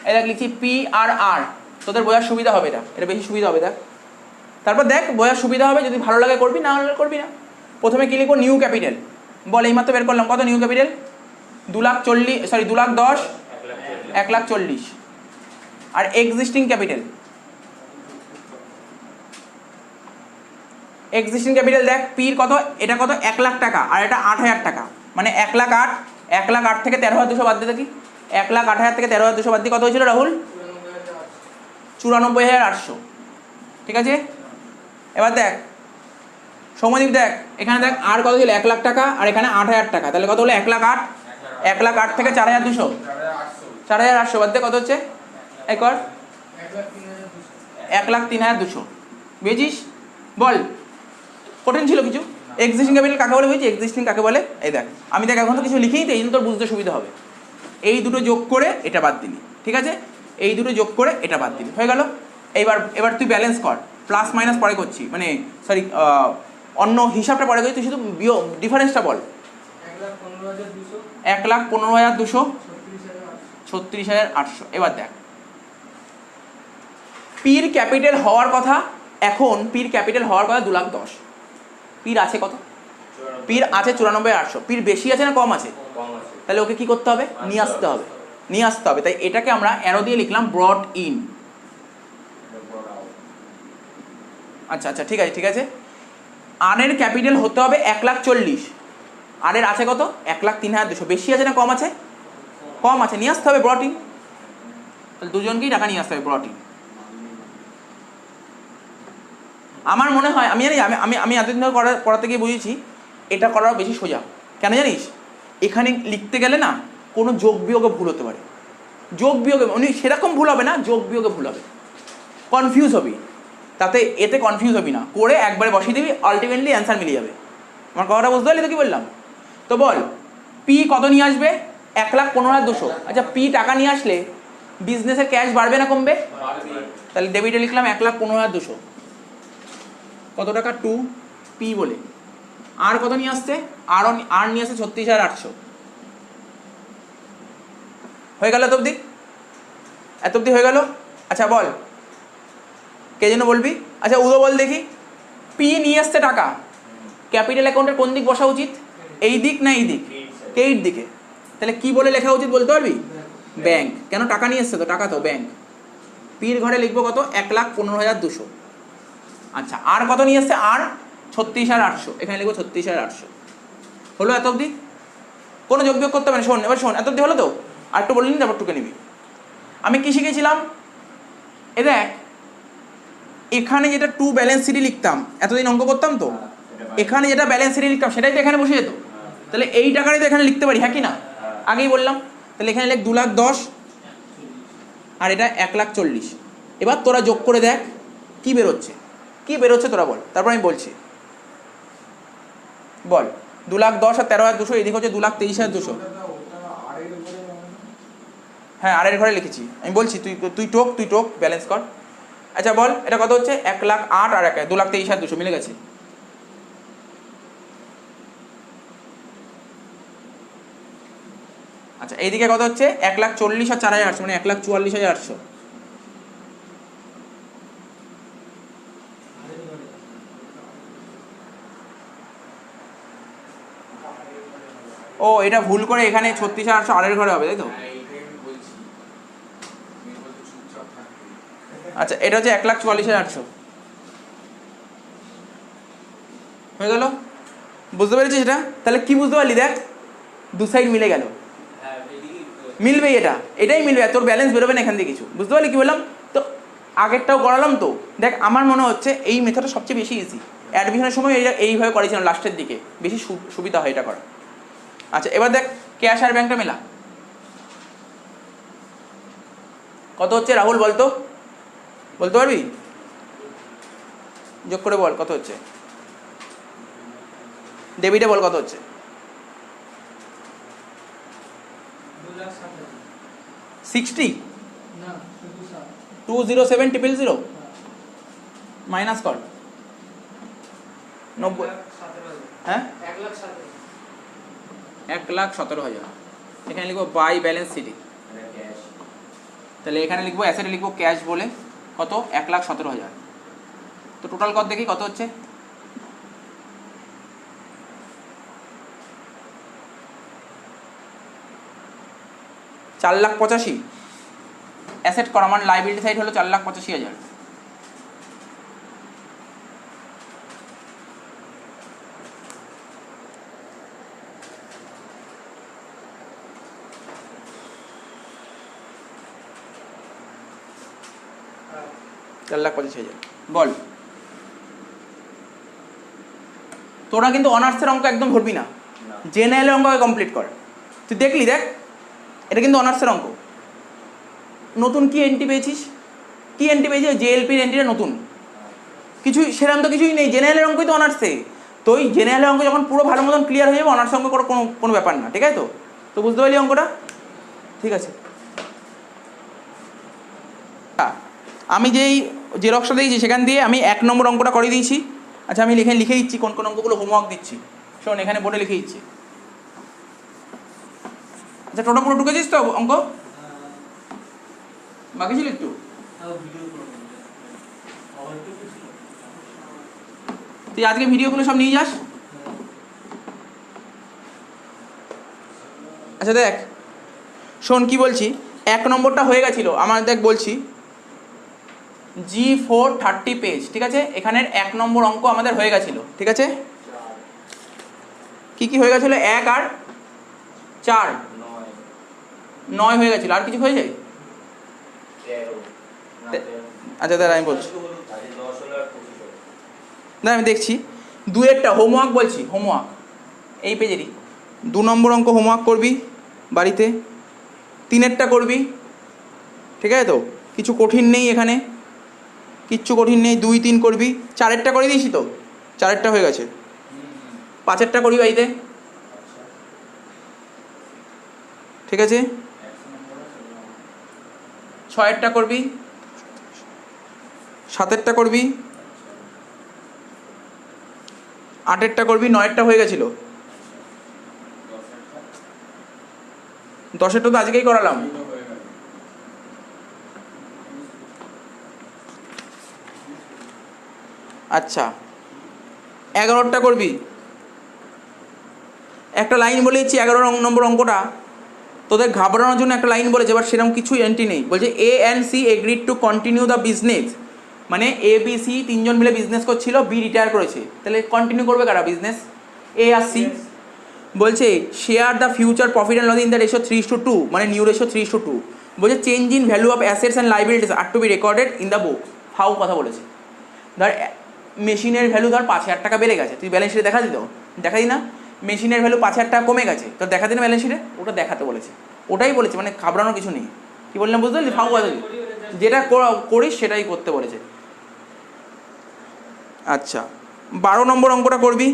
এই দেখ লিখছি পি আর আর, তোদের বোঝার সুবিধা হবে। এটা বেশি সুবিধা হবে। দেখ তারপর দেখ বোঝার সুবিধা হবে, যদি ভালো লাগে করবি, না হলে করবি না। প্রথমে কি লিখবো? New capital. বল এইমাত্র বের করলাম কত নিউ ক্যাপিটাল 2,40,000 সরি 2,10,000 1,40,000 আর এক্সিস্টিং ক্যাপিটাল দেখ পির কত এটা কত 1,00,000 টাকা আর এটা 8,000 টাকা মানে 1,08,000 থেকে 13,200 বাদ দিয়ে দেখি 1,08,000 থেকে 13,200 বাদ দিয়ে কত হয়েছিল রাহুল 94,800 ঠিক আছে। এবার দেখ সৌম্যদীপ দেখ এখানে দেখ আর কত ছিল 1,00,000 টাকা আর এখানে 8,000 টাকা তাহলে কত হলো 1,08,000 1,08,000 থেকে 4,200 4,800 বাদ দিয়ে কত হচ্ছে এই কর 1,03,200 বুঝেছিস বল কঠিন ছিল কিছু। এক্সিস্টিং ক্যাপিটাল কাকে বলে বুঝছি এক্সিস্টিং কাকে বলে এই দেখ আমি দেখ এখন তো কিছু লিখেই তো এই জন্য তোর বুঝতে সুবিধা হবে। এই দুটো যোগ করে এটা বাদ দিলি ঠিক আছে এই দুটো যোগ করে এটা বাদ দিলি হয়ে গেল। এবার তুই ব্যালেন্স কর প্লাস মাইনাস পরে করছি মানে সরি অন্য হিসাবটা পরে করছি তুই শুধু ডিফারেন্সটা বল 1,15,200 36,800 এবার দেখ পির ক্যাপিটাল হওয়ার কথা এখন পির ক্যাপিটাল হওয়ার কথা 2,10,000 পির আছে কত পির আছে 94,800 পির বেশি আছে না কম আছে তাহলে ওকে কি করতে হবে নিয়ে আসতে হবে তাই এটাকে আমরা অ্যারো দিয়ে লিখলাম ব্রট ইন আচ্ছা ঠিক আছে আর এর ক্যাপিটাল হতে হবে 1,40,000 আর এর আছে কত 1,03,200 বেশি আছে না কম আছে নিয়ে আসতে হবে ব্রট ইন তাহলে দুজনকেই টাকা নিয়ে আসতে হবে ব্রট ইন। আমার মনে হয় আমি জানি আমি এতদিন ধরে করাতে গিয়ে বুঝেছি এটা করাও বেশি সোজা কেন জানিস এখানে লিখতে গেলে না কোনো যোগ বিয়োগে ভুল হতে পারে যোগ বিয়োগে উনি সেরকম ভুল হবে না যোগ বিয়োগে ভুল হবে কনফিউজ হবি তাতে এতে কনফিউজ হবি না করে একবারে বসিয়ে দিবি আলটিমেটলি অ্যান্সার মিলে যাবে। আমার কথাটা বুঝতে পারলি তো কি বললাম তো বল পি কত নিয়ে আসবে 1,15,200 আচ্ছা পি টাকা নিয়ে আসলে বিজনেসের ক্যাশ বাড়বে না কমবে তাহলে ডেবিটে লিখলাম 1,15,200 কত টাকা 2 পি বলে আর কত নিয়ে আসছে আর নিয়ে আসছে 36,800 হয়ে গেল এত অবধি হয়ে গেল। আচ্ছা বল কে যেন বলবি আচ্ছা উদো বল দেখি পি নিয়ে আসছে টাকা ক্যাপিটাল অ্যাকাউন্টের কোন দিক বসা উচিত এই দিক না এই দিক এইর দিকে তাহলে কি বলে লেখা উচিত বলতে পারবি ব্যাংক কেন টাকা নিয়ে এসছে তো টাকা তো ব্যাংক পির ঘরে লিখবো কত 1,15,200 আচ্ছা আর কত নিয়ে এসছে আর 36,800 এখানে লিখবো 36,800 হলো এত অবধি কোনো যোগ বিয়োগ করতে হবে না শোন এত অবধি হলো তো আর একটু বলিনি তারপর টুকে নিবি আমি কি শিখেছিলাম এ দেখ এখানে যেটা টু ব্যালেন্স শিটে লিখতাম এতদিন অঙ্ক করতাম তো এখানে যেটা ব্যালেন্স শিটে লিখতাম সেটাই তো এখানে বসে যেত তাহলে এই টাকাটাই তো এখানে লিখতে পারি হ্যাঁ কি না আগেই বললাম তাহলে এখানে লিখ 2,10,000 আর এটা 1,40,000 এবার তোরা যোগ করে দেখ কি বেরোচ্ছে তোরা বল তারপর আমি বলছি বল 2,10,000 আর 13,200 এদিকে হচ্ছে 2,23,200 হ্যাঁ আর এর ঘরে লিখেছি আমি বলছি তুই টোক ব্যালেন্স কর। আচ্ছা বল এটা কত হচ্ছে 1,08,000 আর 2,23,200 মিলে গেছে আচ্ছা এইদিকে কত হচ্ছে 1,40,000 আর 4,800 মানে 1,44,800 ও এটা ভুল করে এখানে 36,800 আরের ঘরে হবে তাই তো আচ্ছা এটা হচ্ছে 1,44,800 হয়ে গেল বুঝতে পেরেছিস এটা তাহলে কি বুঝতে পারলি দেখ দু সাইড মিলে গেল মিলবেই এটাই মিলবে তোর ব্যালেন্স বেরোবে না এখান থেকে কিছু বুঝতে পারলি কি বললাম তো আগেরটাও করালাম তো দেখ আমার মনে হচ্ছে এই মেথডটা সবচেয়ে বেশি ইজি অ্যাডমিশনের সময় এইভাবে করেছিলাম লাস্টের দিকে বেশি সুবিধা হয় এটা করা। আচ্ছা এবার দেখ ক্যাশ আর ব্যাংকটা মেলা কত হচ্ছে রাহুল বলতো বলতে পারবি যোগ করে বল কত হচ্ছে ডেবিটে বল কত হচ্ছে 60 207,000 মাইনাস কর 90 হ্যাঁ 1,17,000 এখানে লিখবো বাই ব্যালেন্স সিটি তাহলে এখানে লিখবো অ্যাসেটে লিখবো ক্যাশ বলে কত 1,17,000 তো টোটাল কত দেখি কত হচ্ছে 4,85,000। অ্যাসেট করা মানে লাইবিলিটি সাইড হলো 4,85,000। বল, তোরা কিন্তু অনার্সের অঙ্ক একদম ধরবি না, জেনারেলের অঙ্ক কমপ্লিট কর। তুই দেখলি, দেখ এটা কিন্তু অনার্সের অঙ্ক। নতুন কি এন্ট্রি পেয়েছিস? কি এন্ট্রি পেয়েছিস? জেএলপির এন্ট্রিটা নতুন, কিছু সেরকম তো কিছুই নেই। জেনারেলের অঙ্কই তো অনার্সে। তো ওই জেনারেলের অঙ্ক যখন পুরো ভালো মতন ক্লিয়ার হয়ে যাবে, অনার্সের অঙ্ক কোনো কোনো ব্যাপার না, ঠিক আছে? তো বুঝতে পারলি অঙ্কটা? ঠিক আছে। আমি যেই জেরক্সটা দিয়েছি সেখান দিয়ে আমি 1 নম্বর অঙ্কটা করে দিয়েছি। আচ্ছা, আমি লিখে দিচ্ছি কোন কোন অঙ্কগুলো হোমওয়ার্ক দিচ্ছি। শোন, এখানে বোর্ডে লিখে দিচ্ছি। আচ্ছা, টোটো পুরো ঢুকেছিস তো অঙ্ক? বাকি ছিল একটু? তুই আজকে ভিডিওগুলো সব নিয়ে যাস। আচ্ছা দেখ, শোন কি বলছি। 1 নম্বরটা হয়ে গেছিলো আমার, দেখ বলছি, G4 30 পেজ, ঠিক আছে? এখানের 1 নম্বর অঙ্ক আমাদের হয়ে গেছিলো, ঠিক আছে? কি কি হয়ে গেছিলো? 1 আর 4 9 হয়ে গেছিলো। আর কিছু হয়ে যায়? আচ্ছা দাঁড়া, আমি বলছি, না আমি দেখছি। 2-এরটা হোমওয়ার্ক বলছি, হোমওয়ার্ক এই পেজেরই 2 নম্বর অঙ্ক হোমওয়ার্ক করবি বাড়িতে। 3-এরটা করবি, ঠিক আছে? তো কিছু কঠিন নেই এখানে, কিচ্ছু কঠিন নেই। 2, 3 করবি। 4-এরটা করে দিয়েছি তো, 4-এরটা হয়ে গেছে। 5-এরটা করবি বাড়িতে, ঠিক আছে? 6-এরটা করবি, 7-এরটা করবি, 8-এরটা করবি। 9-এরটা হয়ে গেছিল। 10-এরটা তো আজকেই করালাম। আচ্ছা, 11-টা করবি। একটা লাইন বলে দিচ্ছি 11 নম্বর অঙ্কটা, তোদের ঘাবড়ানোর জন্য একটা লাইন বলেছে, এবার সেরকম কিছুই এন্ট্রি নেই। বলছে A and C agreed to continue the business, মানে ABC 3জন মিলে বিজনেস করছিল, B রিটায়ার করেছে, তাহলে কন্টিনিউ করবে কারা বিজনেস? A আর C। বলছে share the future profit and loss in the ratio 3:2, মানে নিউ রেশিও 3:2। বলছে change in value of assets and liabilities are to be recorded in the book. How কথা বলেছে। ধর মেশিনের ভ্যালু ধর 5,000 টাকা বেড়ে গেছে, তুই ব্যালেন্স শিটে দেখা দিত? দেখা দিই না। মেশিনের ভ্যালু 5,000 টাকা কমে গেছে, তো দেখা দিন ব্যালেন্স শিটে, ওটা দেখাতে বলেছে। ওটাই বলেছে, মানে ঘাবড়ানোর কিছু নেই। কি বললাম বুঝতে পারলি? ফাউ কথা, যেটা করিস সেটাই করতে বলেছে। আচ্ছা, 12 নম্বর অঙ্কটা করবি,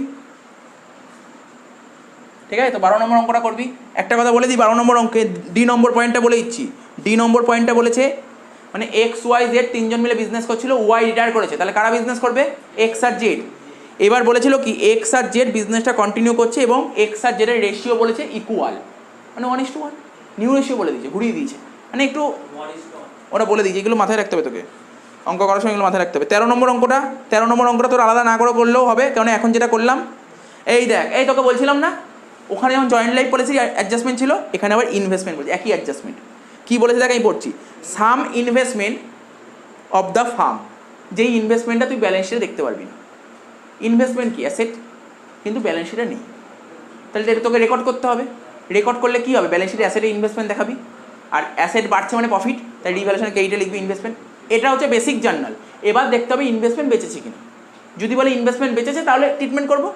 ঠিক আছে? তো 12 নম্বর অঙ্কটা করবি। একটা কথা বলে দিই, 12 নম্বর অঙ্কে ডি নম্বর পয়েন্টটা বলে দিচ্ছি। ডি নম্বর পয়েন্টটা বলেছে মানে XYZ 3জন মিলে বিজনেস করছিল, Y রিটায়ার করেছে, তাহলে কারা বিজনেস করবে? X আর Z। এবার বলেছিল কি X আর Z বিজনেসটা কন্টিনিউ করছে এবং X আর Z এর রেশিও বলেছে ইকুয়াল, মানে 1:1। নিউ রেশিও বলে দিয়েছে, ঘুরিয়ে দিয়েছে, মানে একটু ওরা বলে দিয়েছে। এগুলো মাথায় রাখতে হবে তোকে, অঙ্ক করার সময় এগুলো মাথায় রাখতে হবে। 13 নম্বর অঙ্কটা তোর আলাদা না করে করলেও হবে, কারণ এখন যেটা করলাম, এই দেখ, এই তোকে বলছিলাম না ওখানে যেমন জয়েন্ট লাইফ পলিসি অ্যাডজাস্টমেন্ট ছিল, এখানে আবার ইনভেস্টমেন্ট বলছে, একই অ্যাডজাস্টমেন্ট। কী বলেছে দেখ, আমি পড়ছি, সাম ইনভেস্টমেন্ট অফ দ্য ফার্ম, যেই ইনভেস্টমেন্টটা তুই ব্যালেন্স শিটে দেখতে পারবি না। ইনভেস্টমেন্ট কি? অ্যাসেট, কিন্তু ব্যালেন্স শিটে নেই, তাহলে এটা তোকে রেকর্ড করতে হবে। রেকর্ড করলে কী হবে? ব্যালেন্স শিটে অ্যাসেটে ইনভেস্টমেন্ট দেখাবি, আর অ্যাসেট বাড়ছে মানে প্রফিট, তাই রিভ্যালুয়েশন ক্রেডিটে লিখবি ইনভেস্টমেন্ট। এটা হচ্ছে বেসিক জার্নাল। এবার দেখতে হবে ইনভেস্টমেন্ট বেঁচেছে কিনা। যদি বলে ইনভেস্টমেন্ট বেঁচেছে, তাহলে ট্রিটমেন্ট করবো।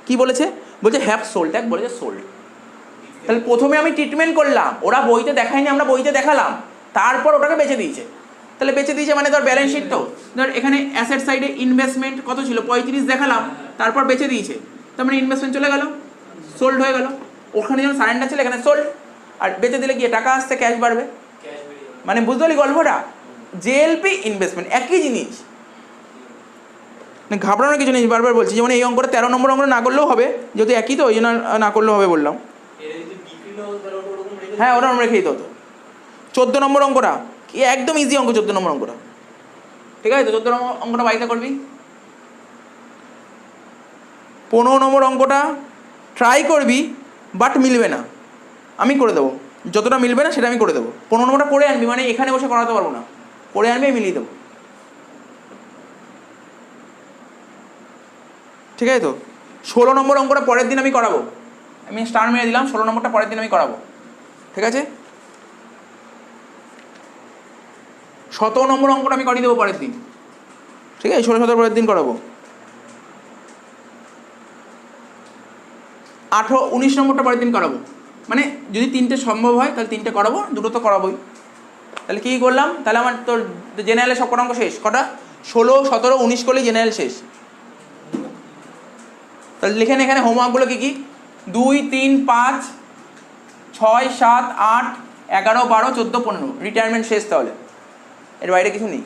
কি বলেছে? বলছে হ্যাভ সোল্ড, দেখ বলেছে সোল্ড। তাহলে প্রথমে আমি ট্রিটমেন্ট করলাম, ওরা বইতে দেখায়নি, আমরা বইতে দেখালাম, তারপর ওটাকে বেচে দিয়েছে। তাহলে বেচে দিয়েছে মানে ধর ব্যালেন্স শিট তো, ধর এখানে অ্যাসেট সাইডে ইনভেস্টমেন্ট কত ছিল? 35 দেখালাম, তারপর বেচে দিয়েছে, তার মানে ইনভেস্টমেন্ট চলে গেল, সোল্ড হয়ে গেল। ওখানে যেমন সারেন্ডার ছিল, এখানে সোল্ড। আর বেচে দিলে গিয়ে টাকা আসছে, ক্যাশ বাড়বে, মানে বুঝতে পারলি গল্পটা? জেএলপি ইনভেস্টমেন্ট একই জিনিস, মানে ঘাবড়ানোর কিছু নেই। বারবার বলছি, যেমন এই অঙ্কটা 13 নম্বর অঙ্ক না করলেও হবে, যেহেতু একই তো, ওই জন্য না করলেও হবে বললাম। হ্যাঁ, ওটা আমরা রেখেই তো। 14 নম্বর অঙ্কটা কি একদম ইজি অঙ্ক, 14 নম্বর অঙ্কটা, ঠিক আছে? তো 14 নম্বর অঙ্কটা বাড়িতে করবি। 15 নম্বর অঙ্কটা ট্রাই করবি, বাট মিলবে না, আমি করে দেবো। যতটা মিলবে না সেটা আমি করে দেবো। 15 নম্বরটা করে আনবি, মানে এখানে বসে করাতে পারবো না, করে আনবি আমি মিলিয়ে দেবো, ঠিক আছে তো। 16 নম্বর অঙ্কটা পরের দিন আমি করাবো, আমি স্টার মেরে দিলাম, 16 নম্বরটা পরের দিন আমি করাবো, ঠিক আছে। 17 নম্বর অঙ্কটা আমি করিয়ে দেবো পরের দিন, ঠিক আছে, 16 17 পরের দিন করাবো। 18 19 নম্বরটা পরের দিন করাবো, মানে যদি 3টে সম্ভব হয় তাহলে 3টে করাবো, 2টো তো করাবোই। তাহলে কী করলাম, তাহলে আমার তোর জেনারেলে সব কটা অঙ্ক শেষ, কটা 16 17 19 করলেই জেনারেল শেষ। তাহলে লিখে নে এখানে হোমওয়ার্কগুলো কী কী, 2 3 5 6 7 8 11 12 14 15, রিটায়ারমেন্ট শেষ, তাহলে এর বাইরে কিছু নেই।